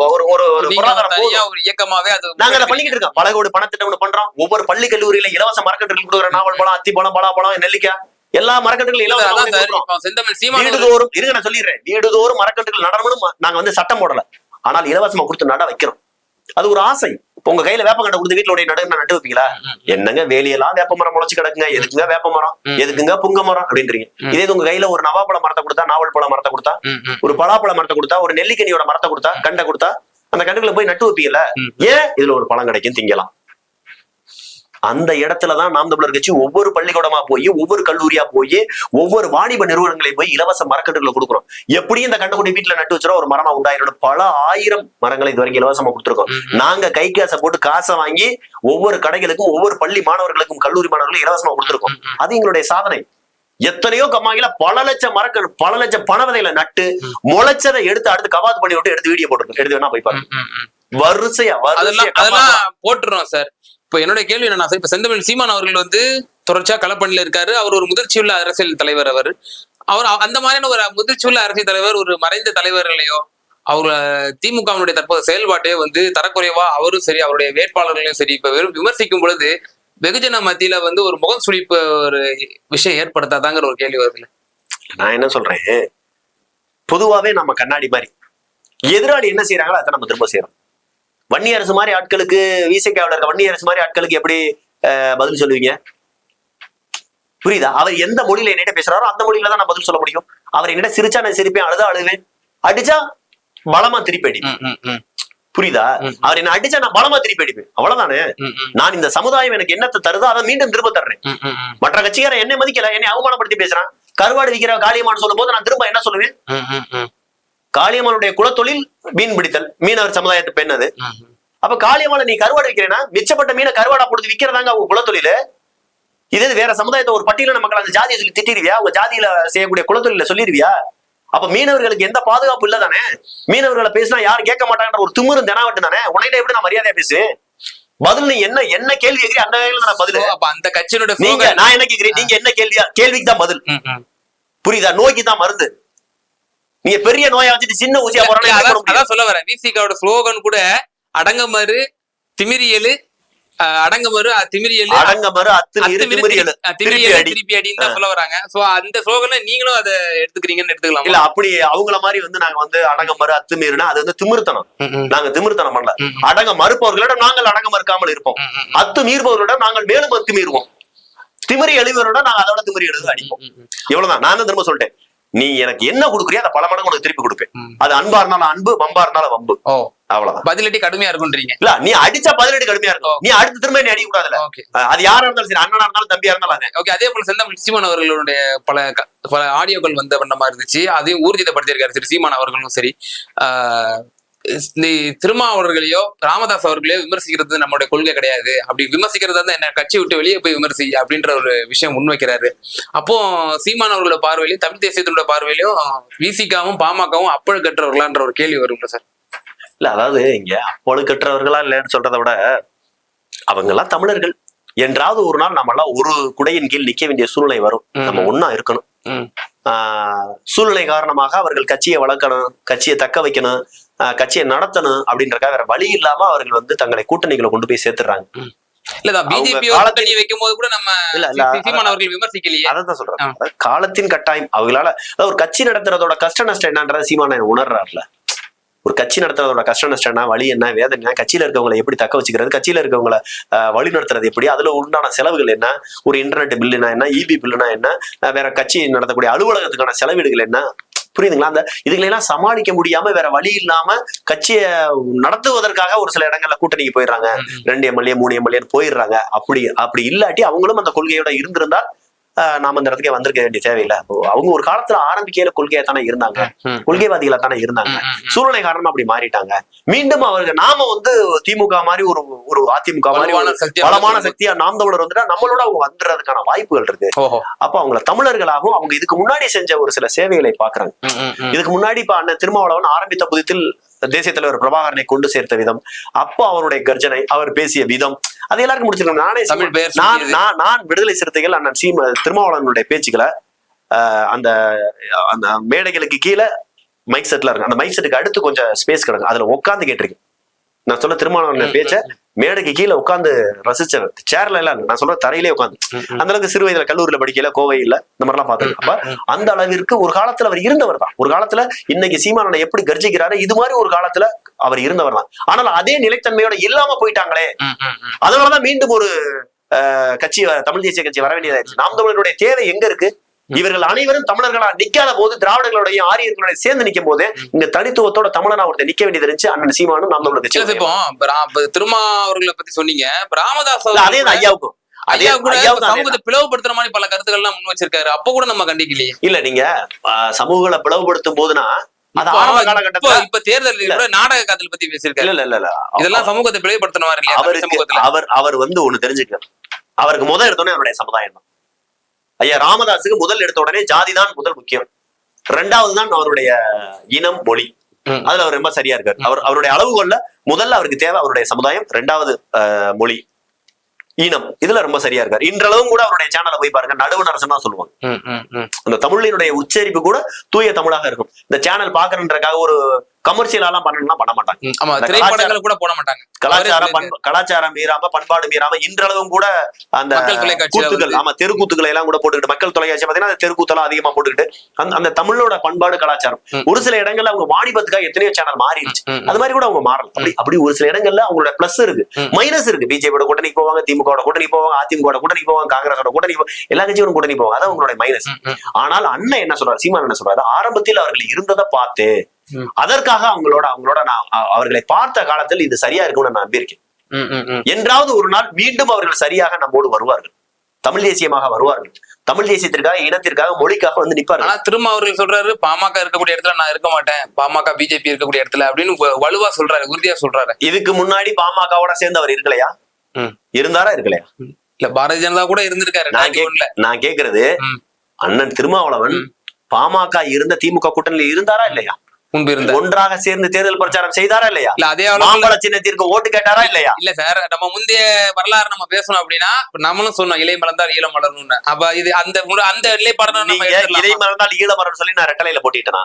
[SPEAKER 2] ஒரு பொருளாதாரம்
[SPEAKER 1] ஒரு இயக்கமாவே
[SPEAKER 2] நாங்க அதை பண்ணிக்கிட்டு இருக்கோம். பல கோடி பணத்திட்டம் பண்றோம். ஒவ்வொரு பள்ளி கல்லூரியில இலவச மரக்கன்றுகள் கொடுக்குற, நாவல் பழம், அத்தி பழம், பலாப்பழம், நெல்லிக்காய், எல்லா மரக்கன்றுகளும் இலவசமா வீடுதோறும் இருங்க. நான் சொல்லிடுறேன், வீடுதோறும் மரக்கன்றுகள் நடணும்னு நாங்க வந்து சட்டம் போடல, ஆனால் இலவசமா கொடுத்து நட வைக்கிறோம். அது ஒரு ஆசை. உங்க கையில வேப்பங்கட்டை கொடுத்து வீட்டுல உடைய நட்டு வைப்பீங்களா? என்னங்க வேலையெல்லாம் வேப்ப மரம் முளைச்சு கிடக்குங்க, எதுக்குங்க வேப்ப மரம், எதுக்குங்க புங்க மரம் அப்படின்றீங்க. இதே உங்க கையில ஒரு நவாப்பழ மரத்தை கொடுத்தா, நாவல் பழ மரத்தை கொடுத்தா, ஒரு பலாப்பழ மரத்தை கொடுத்தா, ஒரு நெல்லிக்கனியோட மரத்தை கொடுத்தா, கண்டை கொடுத்தா, அந்த கண்டுகளை போய் நட்டு வைப்பீங்கல்ல. ஏன்? இதுல ஒரு பழம் கிடைக்கும், திங்கலாம். அந்த இடத்துலதான் நாம் தமிழர் கட்சி ஒவ்வொரு பள்ளிக்கூடமா போய், ஒவ்வொரு கல்லூரியா போய், ஒவ்வொரு வாணிப நிறுவனங்களையும் போய் இலவச மரக்கன்றுகளை கொடுக்குறோம். எப்படியும் இந்த கண்டுகுடி வீட்டுல நட்டு வச்சுரும் ஒரு மரமா உண்டாயிரோட பல ஆயிரம் மரங்களை இது வரைக்கும் இலவசமா கொடுத்துருக்கோம். நாங்க கை காசை போட்டு காசை வாங்கி ஒவ்வொரு கடைகளுக்கும், ஒவ்வொரு பள்ளி மாணவர்களுக்கும், கல்லூரி மாணவர்களுக்கும் இலவசமா கொடுத்துருக்கோம். அது எங்களுடைய சாதனை. எத்தனையோ கம்மாயில பல லட்சம் மரக்கள், பல லட்சம் பண விதைகளை நட்டு முளைச்சதை எடுத்து அடுத்து கவாத்து பண்ணி விட்டு எடுத்து வீடியோ போட்டுருக்கோம். எடுத்து வேணா போய் பாருங்க. வரிசையா
[SPEAKER 1] அதெல்லாம் போட்டுருவோம் சார். இப்ப என்னுடைய கேள்வி என்னன்னா சார், இப்ப செந்தமிழ் சீமான் அவர்கள் வந்து தொடர்ச்சியா களப்பணியில இருக்காரு. அவர் ஒரு முதிர்ச்சியுள்ள அரசியல் தலைவர். அவர் அந்த மாதிரியான ஒரு முதிர்ச்சியுள்ள அரசியல் தலைவர் ஒரு மறைந்த தலைவர்களையோ அவர் திமுகவினுடைய தற்போது செயல்பாட்டையோ வந்து தரக்குறைவா அவரும் சரி, அவருடைய வேட்பாளர்களையும் சரி இப்ப வெறும் விமர்சிக்கும் பொழுது வெகுஜன மத்தியில வந்து ஒரு முகம் சுழிப்பு ஒரு விஷயம் ஏற்படுத்தாதாங்கிற ஒரு கேள்வி வருதுல்ல.
[SPEAKER 2] நான் என்ன சொல்றேன், பொதுவாவே நம்ம கண்ணாடி மாதிரி எதிராளி என்ன செய்யறாங்களோ அதை நம்ம திரும்ப செய்யறோம். வன்னி அரசு மாதிரி ஆட்களுக்கு, விசிகாவில் இருக்க வன்னி அரசு மாதிரி ஆட்களுக்கு எப்படி பதில் சொல்லுவீங்க? புரியுதா? அவர் எந்த மொழியில என்னிட்ட பேசுறாரோ அந்த மொழியில தான் நான் பதில் சொல்ல முடியும். அவர் என்னிட்ட சிரிச்சா நான் சிரிப்பேன், அழுதா அழுவேன், அடிச்சா பலமா திருப்பி அடிப்பேன். புரியுதா? அவர் என்ன அடிச்சா நான் பலமா திருப்பி அடிப்பேன். அவ்வளவுதானே. நான் இந்த சமுதாயம் எனக்கு என்னத்தை தருதோ அதை மீண்டும் திரும்ப தர்றேன். மற்ற கட்சிக்கார என்னை மதிக்கல, என்னை அவமானப்படுத்தி பேசுறான். கருவாடு விற்கிற காளியம்மான்னு சொல்லும் போது நான் திரும்ப என்ன சொல்லுவேன்? காளியம்மனுடைய குலத்தொழில் மீன் பிடித்தல், மீனவர் சமுதாயத்து பெண் அது. அப்ப காளியம்மனை நீ கருவாடு விற்கிறேன்னா மிச்சப்பட்ட மீனை கருவாடா கொடுத்து விற்கிறதாங்க அவங்க குலத்தொழில். இதே வேற சமுதாயத்தை ஒரு பட்டியல மக்கள் அந்த ஜாதியை சொல்லி திட்டிருவியா? உங்க ஜாதியில செய்யக்கூடிய குலத்தொழில சொல்லிருவியா? அப்ப மீனவர்களுக்கு எந்த பாதுகாப்பு இல்ல தானே? மீனவர்களை பேசினா யாரும் கேட்க மாட்டாங்கன்ற ஒரு திமிரும் தெனாவட்டு தானே. உன்கிட்ட எப்படி நான் மரியாதையா பேசுவேன்? பதில் நீ என்ன கேள்வி கேட்கிறீங்க அந்த வகையில நான் பதில்.
[SPEAKER 1] அப்ப அந்த கட்சியோட
[SPEAKER 2] நீங்க நான் என்ன கேட்கிறேன், நீங்க என்ன கேள்விக்கு தான் பதில். புரியுதா? நோய்க்கு தான் மருந்து. நீங்க பெரிய நோயா வச்சுட்டு சின்ன ஊசியா போறாங்க.
[SPEAKER 1] சொல்ல வரேன், விசிகாவோட ஸ்லோகன் கூட அடங்கமறு திமிரியலு, அடங்கமறு திமிரியலு,
[SPEAKER 2] அடங்கமறு
[SPEAKER 1] திருப்பி அடின்னு தான் சொல்ல வராங்க. சோ அந்த ஸ்லோகனை நீங்களும் அதை எடுத்துக்கிறீங்கன்னு எடுத்துக்கலாம்.
[SPEAKER 2] இல்ல அப்படி அவங்கள மாதிரி வந்து நாங்க வந்து அடங்கமறு அத்துமீறுனா அது வந்து திமிர்த்தனம். நாங்க திமிர்த்தனம் பண்ணல. அடங்க மறுப்பவர்களிடம் நாங்கள் அடங்க மறுக்காமல் இருப்போம். அத்து மீறுபவர்களிடம் நாங்கள் மேலும் அத்து மீறுவோம். திமிரி எழுவரோட நாங்க அதோட திமிரி எழுது அடிப்போம். இவ்வளவுதான். நான் தான் திரும்ப சொல்லிட்டேன், நீ எனக்கு என்ன கொடுக்குறியோ அதை பல மடங்கு உனக்கு திருப்பி கொடுப்பேன். அது அன்பா இருந்தாலும் அன்பு, வம்பா இருந்தாலும் வம்பு. அவ்வளவுதான்.
[SPEAKER 1] பதிலடி கடுமையா இருக்கும்ன்றீங்க.
[SPEAKER 2] இல்ல நீ அடிச்சா பதிலடி கடுமையா இருக்கும். நீ அடுத்து திரும்ப நீ அடிக்க கூடாதுல. அது யாரா இருந்தாலும் சரி, அண்ணனா இருந்தாலும் தம்பியா இருந்தாலும்.
[SPEAKER 1] ஓகே. அதே போல செந்தமிழ் சீமான் அவர்களுடைய பல ஆடியோக்கள் வந்த வண்ணமா இருந்துச்சு. அதையும் ஊர்ஜிதப்படுத்தியிருக்காரு சரி சீமான் அவர்களும் சரி. திருமாவளவர்களையோ ராமதாஸ் அவர்களையோ விமர்சிக்கிறது நம்மளுடைய கொள்கை கிடையாது. அப்படி விமர்சிக்கிறதா இருந்தா என்ன கட்சி விட்டு வெளியே போய் விமர்சி அப்படின்ற ஒரு விஷயம் முன்வைக்கிறாரு. அப்போ சீமான் அவர்களோட பார்வையிலையும் தமிழ் தேசியத்தோட பார்வையிலையும் விசிகாவும் பாமகவும் அப்பழுக்கற்றவர்களான்ற ஒரு கேள்வி வரும்ல சார்.
[SPEAKER 2] இல்ல அதாவது இங்க அப்பழுக்கற்றவர்களா இல்லைன்னு சொல்றதை விட அவங்க எல்லாம் தமிழர்கள். என்றாவது ஒரு நாள் நம்ம எல்லாம் ஒரு குடையின் கீழ் நிக்க வேண்டிய சூழ்நிலை வரும். நம்ம ஒன்னா இருக்கணும். சூழ்நிலை காரணமாக அவர்கள் கட்சியை வளர்க்கணும், கட்சியை தக்க வைக்கணும், கட்சியை நடத்தணும் அப்படின்றக்காக வேற வழி இல்லாம அவர்கள் வந்து தங்களை கூட்டணிகளை கொண்டு போய் சேர்த்துறாங்க. அதான் சொல்றேன், காலத்தின் கட்டாயம். அவங்களால ஒரு கட்சி நடத்துறதோட கஷ்ட நஷ்டம் என்னன்றத சீமான உணர்றாருல. ஒரு கட்சி நடத்துறதோட கஷ்ட நஷ்டம் என்ன, வழி என்ன, வேதனை, கட்சியில இருக்கவங்களை எப்படி தக்க வச்சுக்கிறது, கட்சியில இருக்கவங்களை வழி நடத்துறது எப்படி, அதுல உண்டான செலவுகள் என்ன, ஒரு இன்டர்நெட் பில்லுனா என்ன, இபி பில்லுனா என்ன, வேற கட்சி நடத்தக்கூடிய அலுவலகத்துக்கான செலவீடுகள் என்ன, புரியுதுங்களா? அந்த இதுகளெல்லாம் சமாளிக்க முடியாம வேற வழி இல்லாம கட்சியை நடத்துவதற்காக ஒரு சில இடங்கள்ல கூட்டணிக்கு போயிடுறாங்க. 2 எம்எல்ஏ 3 எம்எல்ஏ போயிடுறாங்க. அப்படி இல்லாட்டி அவங்களும் அந்த கொள்கையோட இருந்திருந்தா நாம இந்த இடத்துக்கே வந்திருக்க வேண்டிய தேவையில்லை. அவங்க ஒரு காலத்துல ஆரம்பிக்கையில கொள்கையா தானே இருந்தாங்க, கொள்கைவாதிகளா தானே இருந்தாங்க. சூழ்நிலை காரணமா அப்படி மாறிட்டாங்க. மீண்டும் அவர்கள் நாம வந்து திமுக மாதிரி ஒரு அதிமுக மாதிரி பலமான சக்தியா நாம் தமிழர் வந்துட்டா நம்மளோட அவங்க வந்துடுறதுக்கான வாய்ப்புகள் இருக்கு. அப்ப அவங்கள தமிழர்களாகவும் அவங்க இதுக்கு முன்னாடி செஞ்ச ஒரு சில சேவைகளை பாக்குறாங்க. இதுக்கு முன்னாடி இப்ப அண்ணன் திருமாவளவன் ஆரம்பித்த புதியத்தில் தேசிய தலைவர் பிரபாகரனை கொண்டு சேர்த்த விதம், அப்போ அவருடைய கர்ஜனை, அவர் பேசிய விதம், அது எல்லாருக்கும் முடிச்சிருக்காங்க. நான் விடுதலை சிறுத்தைகள் அண்ணன் திருமாவளவனுடைய பேச்சுக்களை அந்த மேடைகளுக்கு கீழே மைக் செட்ல இருக்கு. அந்த மைக் செட்டுக்கு அடுத்து கொஞ்சம் ஸ்பேஸ் கிடக்கு, அதுல உட்காந்து கேட்டிருக்கேன். நான் சொல்ல திருமாவளவன் பேச்ச மேடைக்கு கீழே உட்காந்து ரசிச்சவர், சேர்ல எல்லாம் நான் சொல்ற தரையிலே உட்காந்து. அந்த அளவுக்கு சிறு வயதுல கல்லூரியில படிக்கல, கோவையில இந்த மாதிரிலாம் பாத்துருக்கேன். அப்ப அந்த அளவிற்கு ஒரு காலத்துல அவர் இருந்தவர் தான். ஒரு காலத்துல இன்னைக்கு சீமானனை எப்படி கர்ஜிக்கிறாரு, இது மாதிரி ஒரு காலத்துல அவர் இருந்தவர் தான். ஆனால் அதே நிலைத்தன்மையோட இல்லாம போயிட்டாங்களே, அதனாலதான் மீண்டும் ஒரு கட்சி தமிழ் தேசிய கட்சி வர வேண்டியதாச்சு. நாம் தமிழருடைய தேவை எங்க இருக்கு? இவர்கள் அனைவரும் தமிழர்களா நிக்காத போது, திராவிடர்களுடைய ஆரியர்களுடைய சேர்ந்து நிக்கும் போது இந்த தனித்துவத்தோட தமிழனா ஒருத்தர் நிக்க வேண்டியது இருந்துச்சு. அண்ணன் சீமானும் நாம் தமிழர் கட்சி.
[SPEAKER 1] இப்போ திருமா அவர்களை பத்தி சொன்னீங்க, ராமதாஸ்
[SPEAKER 2] அதே ஐயாவுக்கும்
[SPEAKER 1] சமூகத்தை பிளவுபடுத்துற மாதிரி பல கருத்துக்கள் எல்லாம் முன் வச்சிருக்காரு. அப்ப கூட நம்ம கண்டிக்கலையே.
[SPEAKER 2] இல்ல, நீங்க சமூகங்களை பிளவுபடுத்தும் போதுனா
[SPEAKER 1] இப்ப தேர்தல் நாடக காதல் பத்தி பேசியிருக்காரு.
[SPEAKER 2] இல்ல
[SPEAKER 1] இதெல்லாம் சமூகத்தை பிளவுபடுத்துற மாதிரி
[SPEAKER 2] அவர் ஒண்ணு தெரிஞ்சுக்க, அவருக்கு முதல் எடுத்தோடனே அவருடைய சமுதாயம் தான். ஐயா ராமதாஸுக்கு முதல் எடுத்த உடனே ஜாதி தான் முதல் முக்கியம், ரெண்டாவது தான் அவருடைய இனம், மொழி. அதுல அவர் ரொம்ப சரியா இருக்காரு. அவருடைய அளவுகோல்ல முதல்ல அவருக்கு தேவை அவருடைய சமுதாயம், ரெண்டாவது மொழி, ஈனம். இதுல ரொம்ப சரியா இருக்காரு. இன்றளவும் கூட அவருடைய சேனலை போய் பாருங்க, நடுவு நரசன் தான் சொல்லுவாங்க. அந்த தமிழினுடைய உச்சரிப்பு கூட தூய தமிழாக இருக்கும். இந்த சேனல் பாக்குறதுக்காக ஒரு கமர்ஷியலாம் பண்ணலாம் பண்ண மாட்டாங்க.
[SPEAKER 1] கூட போட மாட்டாங்க.
[SPEAKER 2] கலாச்சாரம் மீறாம, பண்பாடு மீறாம இன்றளவும் கூட அந்த கூத்துக்கள், தெருக்கூத்துக்களை எல்லாம் கூட போட்டுக்கிட்டு, மக்கள் தொலைக்காட்சி பாத்தீங்கன்னா தெருக்கூத்தெல்லாம் அதிகமா போட்டுக்கிட்டு அந்த தமிழோட பண்பாடு கலாச்சாரம் ஒரு சில இடங்கள்ல அவங்க வாணிபத்துக்காக எத்தனையோ சேனல் மாறிடுச்சு. அது மாதிரி கூட அவங்க மாறலாம். அப்படி ஒரு சில இடங்கள்ல அவங்களோட பிளஸ் இருக்கு, மைனஸ் இருக்கு. பிஜேபியோட கூட்டணி போவாங்க, திமுக கூட்டணி போவாங்க, அதிமுக கூட்டணி போவாங்க, காங்கிரஸோட கூட்டணி போவாங்க, எல்லா கட்சியோட கூட்டணி போவாங்க. அதான் அவங்களோட மைனஸ். ஆனால் அண்ணன் என்ன சொல்றாரு, சீமான் என்ன சொல்றாரு, ஆரம்பத்தில் அவர்கள் இருந்ததை பார்த்து அதற்காக அவங்களோட நான் அவர்களை பார்த்த காலத்தில் இது சரியா இருக்கும்னு நான் நம்பியிருக்கேன். என்றாவது ஒரு நாள் மீண்டும் அவர்கள் சரியாக நம்மோடு வருவார்கள், தமிழ் தேசியமாக வருவார்கள், தமிழ் தேசியத்திற்காக, இனத்திற்காக, மொழிக்காக வந்து நிற்பார்கள்.
[SPEAKER 1] ஆனா திரும்ப அவர்கள் சொல்றாரு, பாமக இருக்கக்கூடிய இடத்துல நான் இருக்க மாட்டேன், பாமக பிஜேபி இருக்கக்கூடிய இடத்துல அப்படின்னு வலுவா சொல்றாரு, உறுதியா சொல்றாரு.
[SPEAKER 2] இதுக்கு முன்னாடி பாமகவோட சேர்ந்து அவர் இருக்கலையா? இருந்தாரா இருக்கலையா?
[SPEAKER 1] இல்ல, பாரதிய ஜனதா கூட இருந்திருக்காரு.
[SPEAKER 2] நான் கேக்குறது, அண்ணன் திருமாவளவன் பாமக இருந்த திமுக கூட்டணியில் இருந்தாரா இல்லையா? ஒன்றாக சேர்ந்து தேர்தல் பிரச்சாரம் செய்தாரா இல்லையா?
[SPEAKER 1] அதே
[SPEAKER 2] மாம்பழ சின்னத்திற்கு ஓட்டு கேட்டாரா இல்லையா?
[SPEAKER 1] இல்ல சார், நம்ம முந்தைய வரலாறு நம்ம பேசணும் அப்படின்னா நம்மளும் சொன்னோம், இலை மலர்ந்தால் ஈழம் மலர்னு. அப்ப இது அந்த நிலைப்பாடு,
[SPEAKER 2] இலை மலர்ந்தால் ஈழ மலர்னு சொல்லி நான் ரெட்டலையில போட்டிட்டேனா?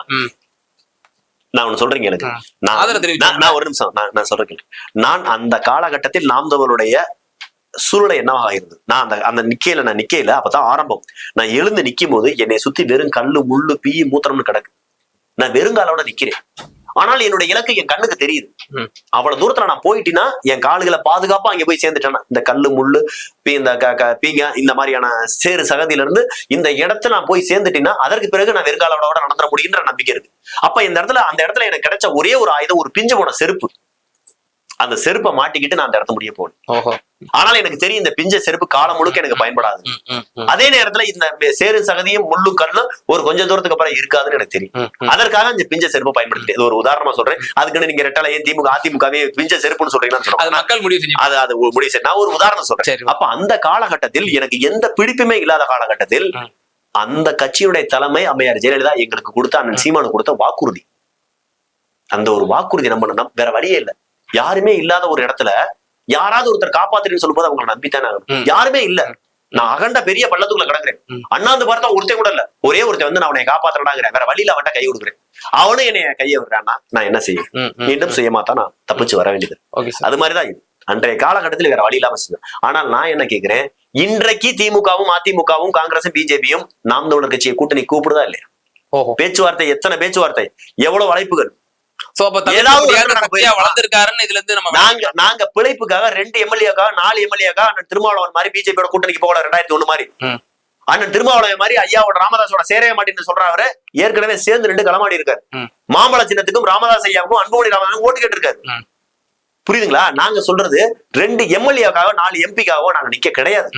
[SPEAKER 2] நான் ஒண்ணு சொல்றீங்க, எனக்கு நான் ஒரு நிமிஷம் நான் சொல்றேன். நான் அந்த காலகட்டத்தில் நாம் தமிழருடைய சூழ்நிலை என்னவாக இருந்தது, நான் அந்த நிக்கையில அப்பதான் ஆரம்பம். நான் எழுந்து நிக்கும் போது என்னை சுத்தி வெறும் கல்லு, முள்ளு, பீ, மூத்திரம்னு கிடக்கு. நான் வெறுங்காலோட நிக்கிறேன். ஆனால் என்னுடைய இலக்கு என் கண்ணுக்கு தெரியுது. அவ்வளவு தூரத்துல நான் போயிட்டேன்னா என் கால்களை பாதுகாப்பா அங்க போய் சேர்ந்துட்டேன்னா, இந்த கல்லு, முள்ளு, இந்த பீங்க, இந்த மாதிரியான சேறு சகதியில இருந்து இந்த இடத்துல நான் போய் சேர்ந்துட்டேன்னா அதற்கு பிறகு நான் வெறுங்காலோட நடந்துட முடியுன்ற நம்பிக்கை இருக்கு. அப்ப அந்த இடத்துல எனக்கு கிடைச்ச ஒரே ஒரு ஆயுதம், ஒரு பிஞ்சு போன செருப்பு. அந்த செருப்பை மாட்டிக்கிட்டு நான் அந்த இடத்த முடிய போனேன். ஆனால் எனக்கு தெரியும் இந்த பிஞ்ச செருப்பு காலம் முழுக்க எனக்கு பயன்படாது. அதே நேரத்துல இந்த சேரு சகதியும் முள்ளும் கல்லும் ஒரு கொஞ்சம் தூரத்துக்கு அப்புறம் இருக்காதுன்னு எனக்கு தெரியும். அதற்காக இந்த பிஞ்ச செருப்பு பயன்படுத்தி, இது ஒரு உதாரணமா சொல்றேன். அதுக்குன்னு நீங்க ரெட்டலையும் திமுக அதிமுகவே பிஞ்ச செருப்புன்னு சொல்றீங்கன்னு சொல்லுவாங்க. அது முடிவு செய்ய நான் ஒரு உதாரணம் சொல்றேன். அப்ப அந்த காலகட்டத்தில் எனக்கு எந்த பிடிப்புமே இல்லாத காலகட்டத்தில் அந்த கட்சியுடைய தலைமை அம்மையார் ஜெயலலிதா எங்களுக்கு கொடுத்த, அண்ணன் சீமானு கொடுத்த வாக்குறுதி, அந்த ஒரு வாக்குறுதி நம்ம வேற வழியே இல்லை. யாருமே இல்லாத ஒரு இடத்துல யாராவது ஒருத்தர் காப்பாத்துறேன்னு சொல்லும் போது அவங்களை நம்பித்தானே யாருமே இல்ல. நான் அகண்ட பெரிய பள்ளத்துக்குள்ள கிடக்குறேன். அண்ணாந்து பார்த்தா ஒருத்தன் கூட இல்ல, ஒரே ஒருத்தன் வந்து நான் அவனை காப்பாத்துறாங்கிறேன், வேற வழியில அவன்கிட்ட கை கொடுக்குறேன். அவனும் என்னைய கையை விடுறான்னா நான் என்ன செய்ய, மீண்டும் செய்யமாத்தான் நான் தப்பிச்சு வர வேண்டியது. அது மாதிரிதான் இது அன்றைய காலகட்டத்தில் வேற வழி இல்லாம செஞ்சேன். ஆனால் நான் என்ன கேட்கிறேன், இன்றைக்கு திமுகவும் அதிமுகவும் காங்கிரசும் பிஜேபியும் நாம் தமிழர் கட்சியை கூட்டணி கூப்பிடுதா இல்லையா? பேச்சுவார்த்தை, எத்தனை பேச்சுவார்த்தை, எவ்வளவு அழைப்புகள். நாங்க பிழைப்புக்காக 2 எம்எல்ஏக்காக 4 எம்எல்ஏக்காக திருமாவளவன் மாதிரி பிஜேபியோட கூட்டணிக்கு போகல. 2001 மாதிரி அண்ணன் திருமாவளவன் மாதிரி ஐயாவோட ராமதாஸோட சேர மாட்டேன்னு சொல்றாரு. ஏற்கனவே சேர்ந்து 2 களமாடி இருக்காரு. மாம்பழ சின்னத்துக்கும் ராமதாஸ் ஐயாவுக்கும் அன்புமணி ராமதாஸும் ஓட்டு கேட்டு இருக்காரு. புரியுதுங்களா? நாங்க சொல்றது 2 எம்எல்ஏக்காக 4 எம்பிக்காக நாங்க நிக்க கிடையாது,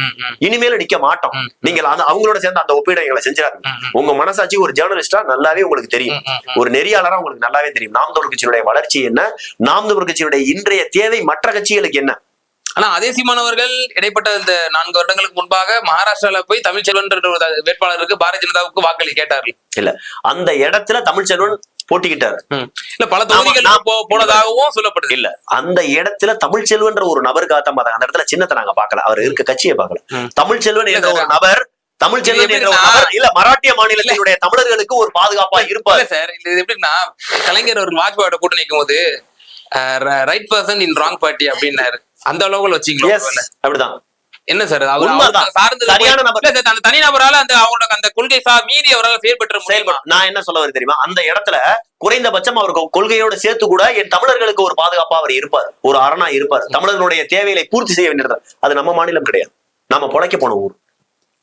[SPEAKER 2] இனிமேல நிக்க மாட்டோம். நீங்க அவங்களோட சேர்ந்து அந்த ஒப்பீடு எங்களை செஞ்சாரு. உங்க மனசாட்சி ஒரு ஜேர்னலிஸ்டா நல்லாவே உங்களுக்கு தெரியும், ஒரு நெறியாளரா உங்களுக்கு நல்லாவே தெரியும் நாம் தமிழர் கட்சியினுடைய வளர்ச்சி என்ன, நாம் தமிழர் கட்சியினுடைய இன்றைய தேவை மற்ற கட்சிகளுக்கு என்ன.
[SPEAKER 1] ஆனா அதே சீமானவர்கள் இடைப்பட்ட இந்த 4 வருடங்களுக்கு முன்பாக மகாராஷ்டிரால போய் தமிழ்ச்செல்வன் வேட்பாளருக்கு பாரதிய ஜனதாவுக்கு வாக்களி கேட்டார்கள்.
[SPEAKER 2] இல்ல, அந்த இடத்துல தமிழ்ச்செல்வன் போட்டிக்கிட்டார்.
[SPEAKER 1] இல்ல, பல தொகுதிகள் போனதாகவும் சொல்லப்படுது.
[SPEAKER 2] இல்ல, அந்த இடத்துல தமிழ்ச்செல்வன்ற ஒரு நபர் காத்த மாட்டாங்க. அந்த இடத்துல சின்னத்தை நாங்க பாக்கல, அவர் இருக்க கட்சியை பாக்கல. தமிழ்ச்செல்வன் என்ற ஒரு நபர், தமிழ்ச்செல்வன் என்ற ஒரு நபர் இல்ல மராட்டிய மாநிலத்தினுடைய தமிழர்களுக்கு ஒரு பாதுகாப்பா இருப்பாரு
[SPEAKER 1] சார். இது எப்படின்னா, கலைஞர் ஒரு வாஜ்பாயோட கூட்டணி நிற்கும் போது right person in wrong party அப்படின்னாரு. அந்த அளவுகள் வச்சீங்களா?
[SPEAKER 2] அப்படிதான்.
[SPEAKER 1] என்ன சார்
[SPEAKER 2] சரியான நபர்
[SPEAKER 1] அந்த தனிநபரால அந்த அவங்களோட அந்த கொள்கை மீறி அவரால் செயல்பட்டு
[SPEAKER 2] நான் என்ன சொல்ல வரேன் தெரியுமா, அந்த இடத்துல குறைந்தபட்சம் அவருக்கு கொள்கையோட சேர்த்து கூட என் தமிழர்களுக்கு ஒரு பாதுகாப்பா அவர் இருப்பார், ஒரு அரணா இருப்பார், தமிழர்களுடைய தேவைகளை பூர்த்தி செய்ய வேண்டியது. அது நம்ம மாநிலம் கிடையாது, நம்ம பொழைக்க போன ஊர்.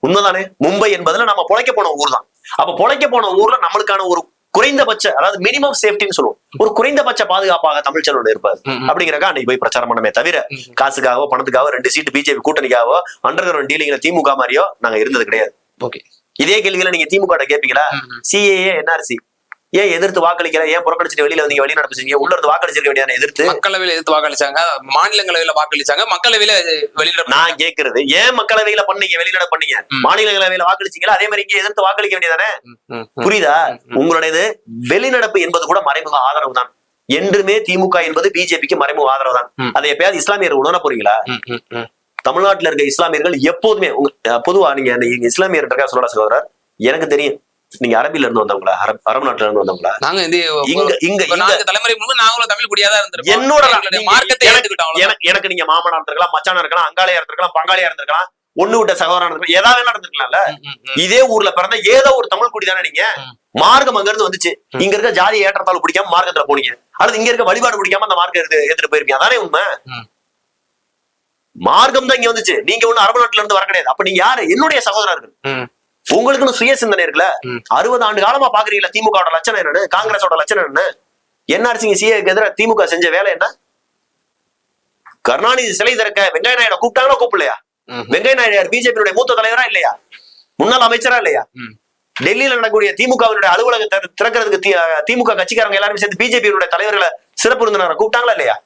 [SPEAKER 2] உண்மைதானே? மும்பை என்பதுல நம்ம பொழைக்க போன ஊர் தான். அப்ப பொழைக்க போன ஊர்ல நம்மளுக்கான ஒரு குறைந்தபட்ச, அதாவது மினிமம் சேஃப்டின்னு சொல்லுவோம், ஒரு குறைந்தபட்ச பாதுகாப்பாக தமிழ் செல்வன் இருப்பாரு அப்படிங்கிறக்கா அன்னைக்கு போய் பிரச்சாரம் பண்ணமே தவிர காசுக்காகவோ பணத்துக்காகவோ 2 சீட்டு பிஜேபி கூட்டணிக்காகவோ அண்டர் கிரவுண்ட் டீலிங்ல திமுக மாதிரியோ நாங்க இருந்தது கிடையாது. இதே கேள்விகளை நீங்க திமுக கேட்பீங்களா? சிஏஏ என்ஆர்சி ஏன் எதிர்த்து வாக்களிக்கிற, ஏன் புறக்கணிச்சுட்டு வெளியில வந்தீங்க, வெளிநடப்பு செஞ்சீங்க, உள்ள இருந்து வாக்களிச்சிருக்க வேண்டியதான? எதிர்த்து
[SPEAKER 1] மக்களவையில எதிர்த்து வாக்களிச்சாங்க, மாநிலங்களவையில வாக்களிச்சாங்க, மக்களவையில வெளிநடப்பு.
[SPEAKER 2] நான் கேட்கறது ஏன் மக்களவையில பண்ணீங்க, வெளிநடப்பு பண்ணீங்க, மாநிலங்களவையில வாக்களிச்சீங்களா, அதே மாதிரி இங்க எதிர்த்து வாக்களிக்க வேண்டியதானே? புரியுதா? உங்களுடையது வெளிநடப்பு என்பது கூட மறைமுக ஆதரவு தான். என்றுமே திமுக என்பது பிஜேபிக்கு மறைமுக ஆதரவு தான். அதை எப்பயாவது இஸ்லாமியர்கள் உணர போறீங்களா? தமிழ்நாட்டுல இருக்க இஸ்லாமியர்கள் எப்போதுமே பொதுவா நீங்க இஸ்லாமியர் இருக்கா சொல்லலாம் சகோதரர், எனக்கு தெரியும் நீங்க அரபில இருந்து வந்தவங்களா, அரபு நாட்டுல இருந்து வந்தவங்களா?
[SPEAKER 1] நாங்க
[SPEAKER 2] இங்க
[SPEAKER 1] தலைமுறை நாங்களும் தமிழ் குடியாதான் இருந்திருக்கோம்.
[SPEAKER 2] என்னோட எனக்கு நீங்க மாமனா இருந்திருக்கலாம், மச்சானா இருக்கலாம், அங்காளியா இருந்திருக்கலாம், பங்காளியா இருந்திருக்கலாம், ஒண்ணு விட்ட சகோதரா இருந்திருக்கலாம், ஏதாவது நடந்திருக்கலாம்ல. இதே ஊர்ல பிறந்த ஏதோ ஒரு தமிழ் குடி தானே நீங்க. மார்க்கம் அங்க இருந்து வந்துச்சு, இங்க இருக்க ஜாதி ஏற்றத்தாலும் பிடிக்காம மார்க்கத்துல போனீங்க, அல்லது இங்க இருக்க வழிபாடு பிடிக்காம அந்த மார்க்கம் எடுத்துட்டு போயிருப்பீங்க. அதானே உண்மை. மார்க்கம் தான் இங்க வந்துச்சு, நீங்க ஒண்ணு அரபு நாட்டுல இருந்து வர கிடையாது. அப்ப நீங்க யாரு? என்னுடைய சகோதரர்கள். உங்களுக்குன்னு சுய சிந்தனை இருக்குல்ல. 60 ஆண்டு காலமா பாக்குறீங்களா திமுக லட்சணம் என்னன்னு, காங்கிரஸோட லட்சணம் என்ன? என்ஆர்சி சிஏக்கு எதிராக திமுக செஞ்ச வேலை என்ன? கருணாநிதி சிலை திறக்க வெங்கைய நாயுடு கூப்பிட்டாங்களா, கூப்பிடலையா? வெங்கைய நாயுடு பிஜேபியுடைய மூத்த தலைவரா இல்லையா, முன்னாள் அமைச்சரா இல்லையா? டெல்லியில நடக்கக்கூடிய திமுகவினுடைய அலுவலகத்தை திறக்கிறதுக்கு திமுக கட்சிக்காரங்க எல்லாரும் சேர்ந்து பிஜேபியுடைய தலைவர்களை சிறப்பு விருந்தினரை கூப்பிட்டாங்களா இல்லையா?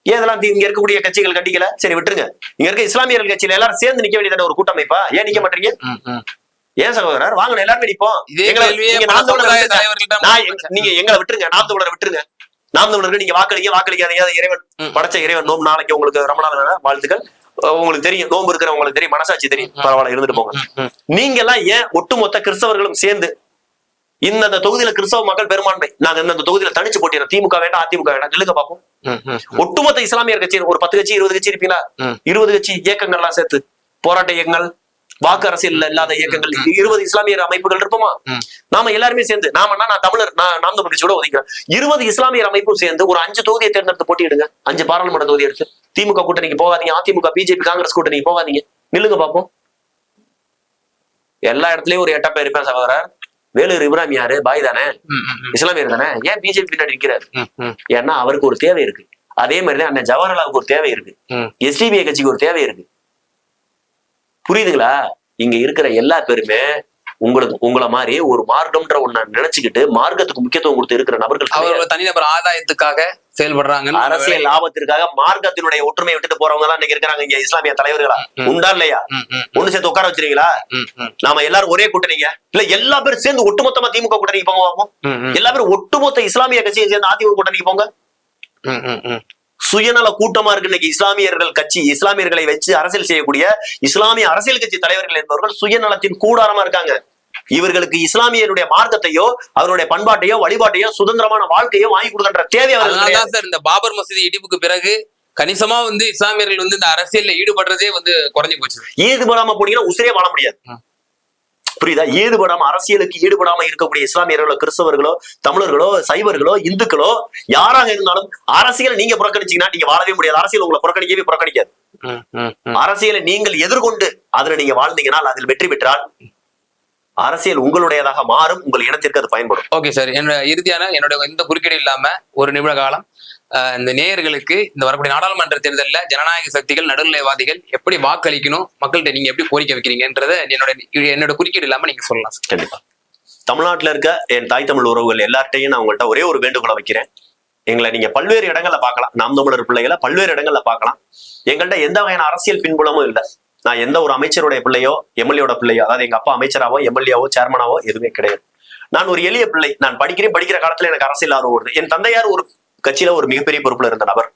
[SPEAKER 2] ஏன் இதெல்லாம் இங்க இருக்கக்கூடிய கட்சிகள் கண்டிக்கல? சரி விட்டுருங்க, இங்க இருக்க இஸ்லாமியர்கள் கட்சியில எல்லாரும் சேர்ந்து நிக்க வேண்டியதான ஒரு கூட்டமைப்பா? ஏன் நிக்க மாட்டீங்க? ஏன் சகோதரர்? வாங்க எல்லாருமே நிப்போம். நீங்க எங்களை விட்டுருங்க, நாம் தமிழரை விட்டுருங்க. நாம் தமிழருக்கு நீங்க வாக்களிக்காதீங்க, இறைவன் படைச்ச இறைவன் நோம்பு. நாளைக்கு உங்களுக்கு ரமணான் வாழ்த்துக்கள். உங்களுக்கு தெரியும், நோம்பு இருக்கிற உங்களுக்கு தெரியும், மனசாட்சி தெரியும், பரவாயில்ல இருந்துட்டு போங்க. நீங்க எல்லாம் ஏன் ஒட்டுமொத்த கிறிஸ்தவர்களும் சேர்ந்து இந்த தொகுதியில கிறிஸ்தவ மக்கள் பெரும்பான்மை, நாங்க இந்த தொகுதியில தனிச்சு போட்டிடுறோம், திமுக வேண்டாம் அதிமுக வேண்டாம், நிலுங்க பாப்போம். ஒட்டுமொத்த இஸ்லாமியர் கட்சி ஒரு 10 கட்சி 20 கட்சி இருப்பீங்களா? 20 கட்சி இயக்கங்கள்லாம் சேர்த்து போராட்ட இயக்கங்கள், வாக்கு அரசியல் இல்லாத இயக்கங்கள் 20 இஸ்லாமியர் அமைப்புகள் இருப்போமா? நாம எல்லாருமே சேர்ந்து, நான் தமிழர், நாம் தமிழ் கட்சியோட ஒதுக்கிறேன். 20 இஸ்லாமியர் அமைப்பும் சேர்ந்து ஒரு 5 தொகுதியை தேர்ந்தெடுத்து போட்டியிடுங்க. 5 பாராளுமன்ற தொகுதி எடுத்து. திமுக கூட்டணிக்கு போகாதீங்க, அதிமுக பிஜேபி காங்கிரஸ் கூட்டணிக்கு போகாதீங்க, நில்லுங்க பாப்போம். எல்லா இடத்துலயும் ஒரு 8 பேர் இருப்பேன் சகோதரர். வேலூர் இப்ராஹிம் யாரு? பாய் தானே, இஸ்லாமியர் தானே. ஏன் பிஜேபி பின்னாடி நிற்கிறாரு? ஏன்னா அவருக்கு ஒரு தேவை இருக்கு. அதே மாதிரிதான் அண்ணன் ஜவஹர்லாலுக்கு ஒரு தேவை இருக்கு, எஸ்டிபிஐ கட்சிக்கு ஒரு தேவை இருக்கு. புரியுதுங்களா? இங்க இருக்கிற எல்லா பேருமே உங்களை மாதிரி ஒரு மார்க்கம்ன்ற ஒண்ணு நினைச்சுக்கிட்டு மார்க்கத்துக்கு முக்கியத்துவம் கொடுத்து இருக்கிற நபர்கள்,
[SPEAKER 1] தனிநபர் ஆதாயத்துக்காக செயல்படுறாங்க,
[SPEAKER 2] அரசியல் லாபத்திற்காக மார்க்கத்தினுடைய ஒற்றுமையை விட்டுட்டு போறவங்க தான் இன்னைக்கு இருக்கிறாங்க இங்க இஸ்லாமிய தலைவர்களா. உண்டா இல்லையா? ஒண்ணு சேர்த்து உட்கார வச்சிருக்கீங்களா? நாம எல்லாரும் ஒரே கூட்டணிங்க இல்ல, எல்லா பேரும் சேர்ந்து ஒட்டுமொத்தமா திமுக கூட்டணிக்கு போங்க. எல்லா பேரும் ஒட்டுமொத்த இஸ்லாமிய கட்சியை சேர்ந்து அதிமுக கூட்டணிக்கு போங்க. சுயநல கூட்டமா இருக்கு இன்னைக்கு இஸ்லாமியர்கள் கட்சி. இஸ்லாமியர்களை வச்சு அரசியல் செய்யக்கூடிய இஸ்லாமிய அரசியல் கட்சி தலைவர்கள் என்பவர்கள் சுயநலத்தின் கூடாரமா இருக்காங்க. இவர்களுக்கு இஸ்லாமியருடைய மார்க்கத்தையோ அவருடைய பண்பாட்டையோ வழிபாட்டையோ சுதந்திரமான வாழ்க்கையோ வாங்கி கொடுக்கின்ற தேவை அவர்கள்.
[SPEAKER 1] இந்த பாபர் மசூதி இடிப்புக்கு பிறகு கணிசமா இஸ்லாமியர்கள் இந்த அரசியல்ல ஈடுபடுறதே குறைஞ்சு போச்சு. ஈடுபடாம
[SPEAKER 2] போனீங்கன்னா உசிரே வாழ முடியாது. புரியுதா? ஈடுபடாம, அரசியலுக்கு ஈடுபடாம இருக்கக்கூடிய இஸ்லாமியர்களோ கிறிஸ்தவர்களோ தமிழர்களோ சைவர்களோ இந்துக்களோ யாராக இருந்தாலும் அரசியலை நீங்க புறக்கணிச்சீங்கன்னா நீங்க வாழவே முடியாது. அரசியல் உங்களை புறக்கணிக்காது. அரசியலை நீங்கள் எதிர்கொண்டு அதுல நீங்க வாழ்ந்தீங்கன்னா, அதில் வெற்றி பெற்றால் அரசியல் உங்களுடையதாக மாறும், உங்கள் இனத்திற்கு அது பயன்படும்.
[SPEAKER 1] ஓகே சார், இறுதியான என்னோட எந்த குறுக்கீடு இல்லாம ஒரு நிமிட காலம் இந்த நேயர்களுக்கு இந்த வரக்கூடிய நாடாளுமன்ற தேர்தலில் ஜனநாயக சக்திகள் நடுநிலைவாதிகள் எப்படி வாக்களிக்கணும், மக்கள்கிட்ட நீங்க எப்படி கோரிக்கை வைக்கிறீங்கன்றத என்னோட குறுக்கீடு இல்லாம நீங்க சொல்லலாம்.
[SPEAKER 2] கண்டிப்பா. தமிழ்நாட்டுல இருக்க என் தாய் தமிழ் உறவுகள் எல்லார்ட்டையும் நான் உங்கள்கிட்ட ஒரே ஒரு வேண்டுகோளை வைக்கிறேன். எங்களை நீங்க பல்வேறு இடங்கள்ல பார்க்கலாம், நாம் தமிழர் பிள்ளைகளை பல்வேறு இடங்கள்ல பார்க்கலாம். எங்கள்கிட்ட எந்த வகையான அரசியல் பின்புலமும் இல்லை. நான் எந்த ஒரு அமைச்சருடைய பிள்ளையோ எம்எல்ஏட பிள்ளையோ, அதாவது எங்க அப்பா அமைச்சராவோ எம்எல்ஏவோ சேர்மனாவோ எதுவுமே கிடையாது. நான் ஒரு எளிய பிள்ளை. நான் படிக்கிற காலத்துல எனக்கு அரசியல் ஆர்வம் வருது. என் தந்தையார் ஒரு கட்சியில ஒரு மிகப்பெரிய பொறுப்புல இருந்த நபர்,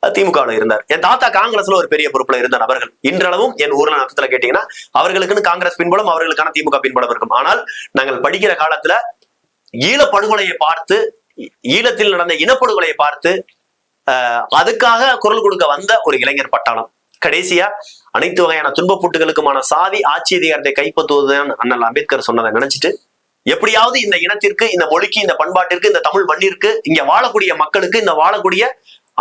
[SPEAKER 2] திமுகவில் இருந்தார். என் தாத்தா காங்கிரஸ்ல ஒரு பெரிய பொறுப்புல இருந்த நபர்கள். இன்றளவும் என் ஊர்ல நட்சத்திர கேட்டீங்கன்னா அவர்களுக்குன்னு காங்கிரஸ் பின்புலம், அவர்களுக்கான திமுக பின்புலம் இருக்கும். ஆனால் நாங்கள் படிக்கிற காலத்துல ஈழப்படுகொலையை பார்த்து, ஈழத்தில் நடந்த இனப்படுகொலையை பார்த்து அதுக்காக குரல் கொடுக்க வந்த ஒரு இளைஞர் பட்டாளம். கடைசியா அனைத்து வகையான துன்பப்பூட்டுகளுக்குமான சாதி ஆட்சி அதிகாரத்தை கைப்பற்றுவதுதான் அண்ணல் அம்பேத்கர் சொன்னதை நினைச்சிட்டு எப்படியாவது இந்த இனத்திற்கு, இந்த மொழிக்கு, இந்த பண்பாட்டிற்கு, இந்த தமிழ் மண்ணிற்கு, இங்க வாழக்கூடிய மக்களுக்கு, இந்த வாழக்கூடிய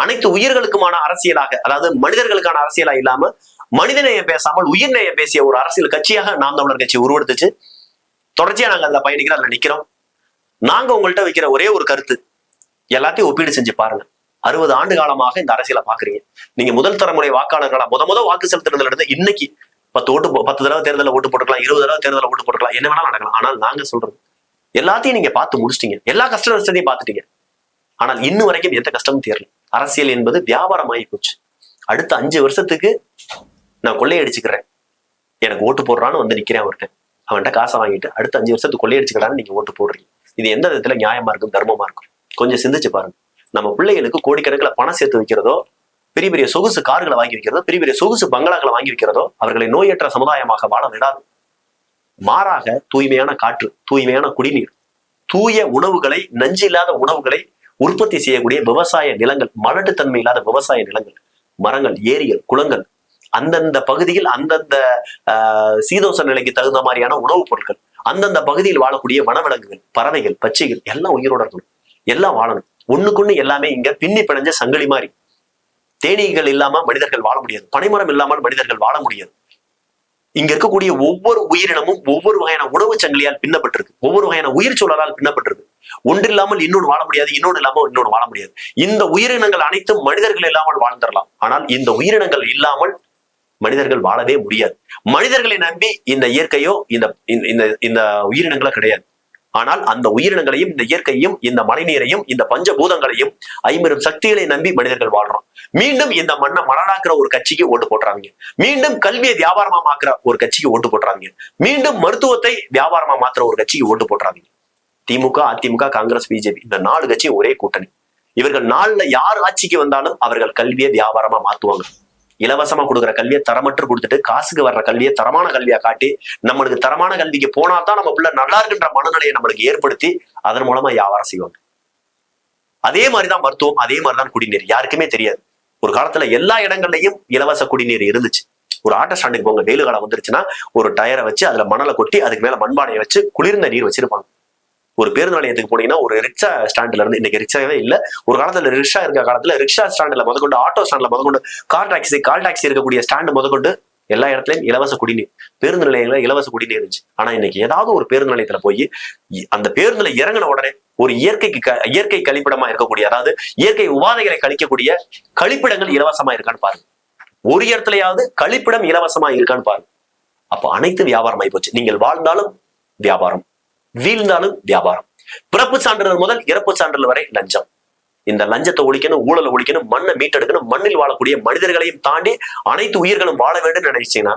[SPEAKER 2] அனைத்து உயிர்களுக்குமான அரசியலாக, அதாவது மனிதர்களுக்கான அரசியலா இல்லாம மனிதநேயம் பேசாமல் உயிர்நேயம் பேசிய ஒரு அரசியல் கட்சியாக நாம் தமிழர் கட்சி உருவெடுத்துச்சு. தொடர்ச்சியா நாங்க அதுல பயணிக்கிறோம், அதுல நிக்கிறோம். நாங்க உங்கள்கிட்ட வைக்கிற ஒரே ஒரு கருத்து, எல்லாத்தையும் ஒப்பீடு செஞ்சு பாருங்க. 60 ஆண்டு காலமாக இந்த அரசியலை பாக்குறீங்க. நீங்க முதல் தலைமுறை வாக்காளர்களா முத வாக்கு செலுத்துறதுல இருந்து இன்னைக்கு 10 தடவை தேர்தலில் ஓட்டு போட்டுக்கலாம், 20 தடவை தேர்தலில் ஓட்டு போட்டுக்கலாம், என்ன வேணாலும் நடக்கலாம். ஆனால் நாங்க சொல்றது எல்லாத்தையும் நீங்க பார்த்து முடிச்சிட்டீங்க, எல்லா கஷ்ட நஷ்டத்தையும் பார்த்துட்டீங்க. ஆனால் இன்னும் வரைக்கும் எந்த கஷ்டமும் தெரியல. அரசியல் என்பது வியாபாரம் ஆகி போச்சு. அடுத்த 5 வருஷத்துக்கு நான் கொள்ளையடிச்சுக்கிறேன், எனக்கு ஓட்டு போடுறான்னு வந்து நிக்கிறேன் அவன்கிட்ட காசை வாங்கிட்டு அடுத்த 5 வருஷத்துக்கு கொள்ளையடிச்சுக்கிறான்னு நீங்க ஓட்டு போடுறீங்க. இது எந்த விதத்துல நியாயமா இருக்கும், தர்மமா இருக்கும்? கொஞ்சம் சிந்திச்சு பாருங்க. நம்ம பிள்ளைகளுக்கு கோடிக்கணக்கில் பணம் சேர்த்து வைக்கிறதோ, பெரிய பெரிய சொகுசு கார்களை வாங்கி வைக்கிறதோ, பெரிய பெரிய சொகுசு பங்களாக்களை வாங்கி வைக்கிறதோ அவர்களை நோயற்ற சமுதாயமாக வாழ விடாது. மாறாக தூய்மையான காற்று, தூய்மையான குடிநீர், தூய உணவுகளை, நஞ்சு இல்லாத உணவுகளை உற்பத்தி செய்யக்கூடிய விவசாய நிலங்கள், மலட்டுத்தன்மை இல்லாத விவசாய நிலங்கள், மரங்கள், ஏரிகள், குளங்கள், அந்தந்த பகுதியில் அந்தந்த சீதோச நிலைக்கு தகுந்த மாதிரியான உணவுப் பொருட்கள், அந்தந்த பகுதியில் வாழக்கூடிய வனவிலங்குகள், பறவைகள், பச்சைகள் எல்லாம் உயிரோட இருக்கணும், எல்லாம் வாழணும். ஒண்ணுக்குன்னு எல்லாமே இங்க பின்னி பிணைஞ்ச சங்கிலி மாதிரி. தேனீகள் இல்லாம மனிதர்கள் வாழ முடியாது, பனைமரம் இல்லாமல் மனிதர்கள் வாழ முடியாது. இங்க இருக்கக்கூடிய ஒவ்வொரு உயிரினமும் ஒவ்வொரு வகையான உணவு சங்கிலியால் பின்னப்பட்டிருக்கு, ஒவ்வொரு வகையான உயிர் சூழலால் பின்னப்பட்டிருக்கு. ஒன்று இல்லாமல் இன்னொன்று வாழ முடியாது, இன்னொன்று இல்லாமல் இன்னொன்று வாழ முடியாது. இந்த உயிரினங்கள் அனைத்தும் மனிதர்கள் இல்லாமல் வாழ்ந்துடலாம், ஆனால் இந்த உயிரினங்கள் இல்லாமல் மனிதர்கள் வாழவே முடியாது. மனிதர்களை நம்பி இந்த இயற்கையோ இந்த உயிரினங்களோ கிடையாது. ஆனால் அந்த உயிரினங்களையும், இந்த இயற்கையும், இந்த மழைநீரையும், இந்த பஞ்சபூதங்களையும், 50 சக்திகளை நம்பி மனிதர்கள் வாழ்றோம். மீண்டும் இந்த மண்ணை மலடாக்குற ஒரு கட்சிக்கு ஓட்டு போட்டுறாங்க, மீண்டும் கல்வியை வியாபாரமா மாக்குற ஒரு கட்சிக்கு ஓட்டு போட்டுறாங்க, மீண்டும் மருத்துவத்தை வியாபாரமா மாத்துற ஒரு கட்சிக்கு ஓட்டு போட்டுறாங்க. திமுக, அதிமுக, காங்கிரஸ், பிஜேபி இந்த 4 கட்சியும் ஒரே கூட்டணி. இவர்கள் 4ல யார் ஆட்சிக்கு வந்தாலும் அவர்கள் கல்வியை வியாபாரமா மாத்துவாங்க. இலவசமா கொடுக்குற கல்வியை தரமற்று கொடுத்துட்டு காசுக்கு வர்ற கல்வியை தரமான கல்வியா காட்டி, நம்மளுக்கு தரமான கல்விக்கு போனா தான் நம்ம பிள்ளை நல்லா இருக்குன்ற மனநிலையை நம்மளுக்கு ஏற்படுத்தி அதன் மூலமா வியாபாரம் செய்வாங்க. அதே மாதிரிதான் மருத்துவம், அதே மாதிரிதான் குடிநீர். யாருக்குமே தெரியாது. ஒரு காலத்துல எல்லா இடங்கள்லயும் இலவச குடிநீர் இருந்துச்சு. ஒரு ஆட்டோ ஸ்டாண்டுக்கு போங்க, வெயில் காலம் வந்துருச்சுன்னா ஒரு டயரை வச்சு அதுல மணலை கொட்டி அதுக்கு மேல மண்பானையை வச்சு குளிர்ந்த நீர் வச்சிருப்பாங்க. ஒரு பேருந்து நிலையத்துக்கு போனீங்கன்னா ஒரு ரிக்ஷா ஸ்டாண்ட்ல இருந்து, இன்னைக்கு ரிக்ஷாவே இல்ல, ஒரு காலத்துல ரிக்ஷா இருக்க காலத்துல ரிக்ஷா ஸ்டாண்ட்ல முதற்கொண்டு, ஆட்டோ ஸ்டாண்ட்ல முதற்கொண்டு, கால் டாக்ஸி இருக்கக்கூடிய ஸ்டாண்டு முதற்கொண்டு எல்லா இடத்துலயும் இலவச குடிநீர், பேருந்து நிலையங்கள இலவச குடிநீர் இருந்துச்சு. ஆனா இன்னைக்கு ஏதாவது ஒரு பேருந்து நிலையத்துல போய் அந்த பேருந்துல இறங்கின உடனே ஒரு இயற்கை கழிப்பிடமா இருக்கக்கூடிய, அதாவது இயற்கை உபாதைகளை கழிக்கக்கூடிய கழிப்பிடங்கள் இலவசமா இருக்கான்னு பாருங்க. ஒரு இடத்துலயாவது கழிப்பிடம் இலவசமா இருக்கான்னு பாருங்க. அப்ப அனைத்து வியாபாரம் ஆகி போச்சு. நீங்கள் வாழ்ந்தாலும் வியாபாரம், வீழ்ந்தாலும் வியாபாரம். பிறப்பு சான்றிதழ் முதல் இறப்பு சான்றிதழ் வரை லஞ்சம். இந்த லஞ்சத்தை ஒழிக்கணும், ஊழலை ஒழிக்கணும், மண்ணை மீட்டெடுக்கணும். மண்ணில் வாழக்கூடிய மனிதர்களையும் தாண்டி அனைத்து உயிர்களும் வாழ வேண்டும் நினைச்சீங்கன்னா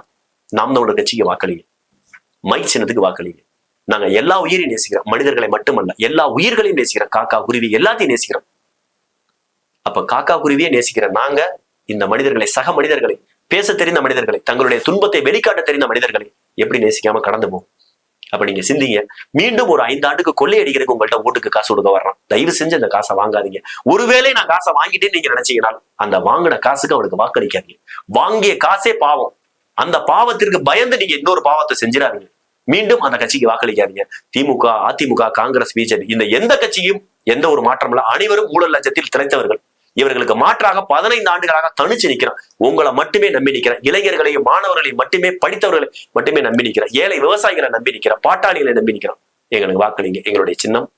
[SPEAKER 2] நாம் தமிழர் கட்சிக்கு வாக்களிங்க, மைக் சின்னத்துக்கு வாக்களிங்க. நாங்க எல்லா உயிரையும் நேசிக்கிறோம், மனிதர்களை மட்டுமல்ல எல்லா உயிர்களையும் நேசிக்கிறோம். காக்கா, குருவி எல்லாத்தையும் நேசிக்கிறோம். அப்ப காக்கா, குருவியை நேசிக்கிற நாங்க இந்த மனிதர்களை, சக மனிதர்களை, பேச தெரிந்த மனிதர்களை, தங்களுடைய துன்பத்தை வெளிக்காட்ட தெரிந்த மனிதர்களை எப்படி நேசிக்காம கடந்து போகும்? அப்ப நீங்க சிந்திங்க. மீண்டும் ஒரு 5 ஆண்டுக்கு கொள்ளையடிக்கிறதுக்கு உங்கள்ட்ட ஓட்டுக்கு காசு கொடுக்க வர்றான். தயவு செஞ்சு அந்த காசை வாங்காதீங்க. ஒருவேளை நான் காசை வாங்கிட்டேன்னு நீங்க நினைச்சீங்கன்னா அந்த வாங்கின காசுக்கு அவனுக்கு வாக்களிக்காதீங்க. வாங்கிய காசே பாவம். அந்த பாவத்திற்கு பயந்து நீங்க இன்னொரு பாவத்தை செஞ்சிடாதீங்க. மீண்டும் அந்த கட்சிக்கு வாக்களிக்காதீங்க. திமுக, அதிமுக, காங்கிரஸ், பிஜேபி இந்த எந்த கட்சியும் எந்த ஒரு மாற்றம் இல்ல. அனைவரும் ஊழல் லஞ்சத்தில் திளைத்தவர்கள். இவர்களுக்கு மாற்றாக 15 ஆண்டுகளாக தனிச்சு நிக்கிறேன். உங்களை மட்டுமே நம்பி நிக்கிறேன். இளைஞர்களையும் மாணவர்களையும் மட்டுமே, படித்தவர்களை மட்டுமே நம்பி நிக்கிறேன். ஏழை விவசாயிகளை நம்பி நிக்கிறேன். பாட்டாளிகளை நம்பி நிக்கிறேன். எங்களுக்கு வாக்களிங்க. எங்களுடைய சின்னம்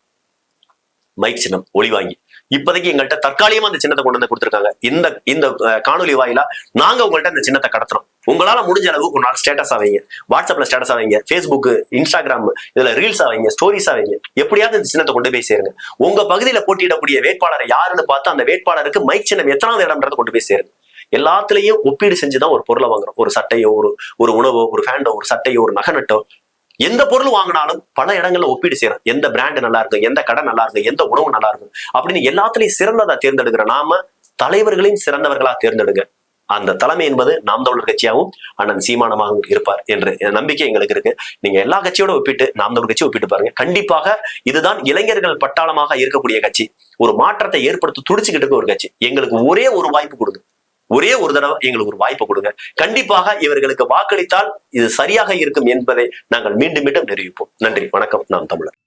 [SPEAKER 2] மைக் சின்னம், ஒளி வாங்கி. இப்போதைக்கு எங்கள்கிட்ட தற்காலிகமா அந்த சின்னத்தை கொண்டு வந்து கொடுத்துருக்காங்க. இந்த காணொலி வாயிலா நாங்க உங்கள்கிட்ட இந்த சின்னத்தை கடத்துறோம். உங்களால முடிஞ்ச அளவு ஒரு நாள் ஸ்டேட்டஸா வைங்க, வாட்ஸ்அப்ல ஸ்டேட்டஸா வைங்க, ஃபேஸ்புக், இன்ஸ்டாகிராம் இதுல ரீல்ஸா வைங்க, ஸ்டோரிஸா வைங்க. எப்படியாவது இந்த சின்னத்தை கொண்டு போய் சேருங்க. உங்க பகுதியில போட்டியிடக்கூடிய வேட்பாளரை யாருன்னு பார்த்து அந்த வேட்பாளருக்கு மைக் சின்னம் எத்தனாவது இடம்ன்றதை கொண்டு போய் சேருங்க. எல்லாத்துலயும் ஒப்பீடு செஞ்சுதான் ஒரு பொருளை வாங்குறோம். ஒரு சட்டையோ, ஒரு உணவோ, ஒரு ஃபேண்டோ, ஒரு சட்டையோ, ஒரு நகநட்டோ, எந்த பொருள் வாங்கினாலும் பல இடங்கள்ல ஒப்பீடு செய்யறோம். எந்த பிராண்ட் நல்லா இருக்கும், எந்த கடை நல்லா இருக்கும், எந்த உணவு நல்லா இருக்கும் அப்படின்னு எல்லாத்துலயும் சிறந்ததா தேர்ந்தெடுக்கிற நாம தலைவர்களையும் சிறந்தவர்களா தேர்ந்தெடுங்க. அந்த தலைமை என்பது நாம் தமிழர் கட்சியாகவும் அண்ணன் சீமானமாகவும் இருப்பார் என்ற நம்பிக்கை எங்களுக்கு இருக்கு. நீங்க எல்லா கட்சியோட ஒப்பிட்டு நாம் தமிழர் கட்சியை ஒப்பிட்டு பாருங்க. கண்டிப்பாக இதுதான் இளைஞர்கள் பட்டாளமாக இருக்கக்கூடிய கட்சி. ஒரு மாற்றத்தை ஏற்படுத்த துடிச்சுக்கிட்டு இருக்க ஒரு கட்சி. எங்களுக்கு ஒரே ஒரு வாய்ப்பு கொடுங்க. ஒரே ஒரு தடவை எங்களுக்கு ஒரு வாய்ப்பு கொடுங்க. கண்டிப்பாக இவர்களுக்கு வாக்களித்தால் இது சரியாக இருக்கும் என்பதை நாங்கள் மீண்டும் மீண்டும் நிரூபிப்போம். நன்றி, வணக்கம். நாம் தமிழர்.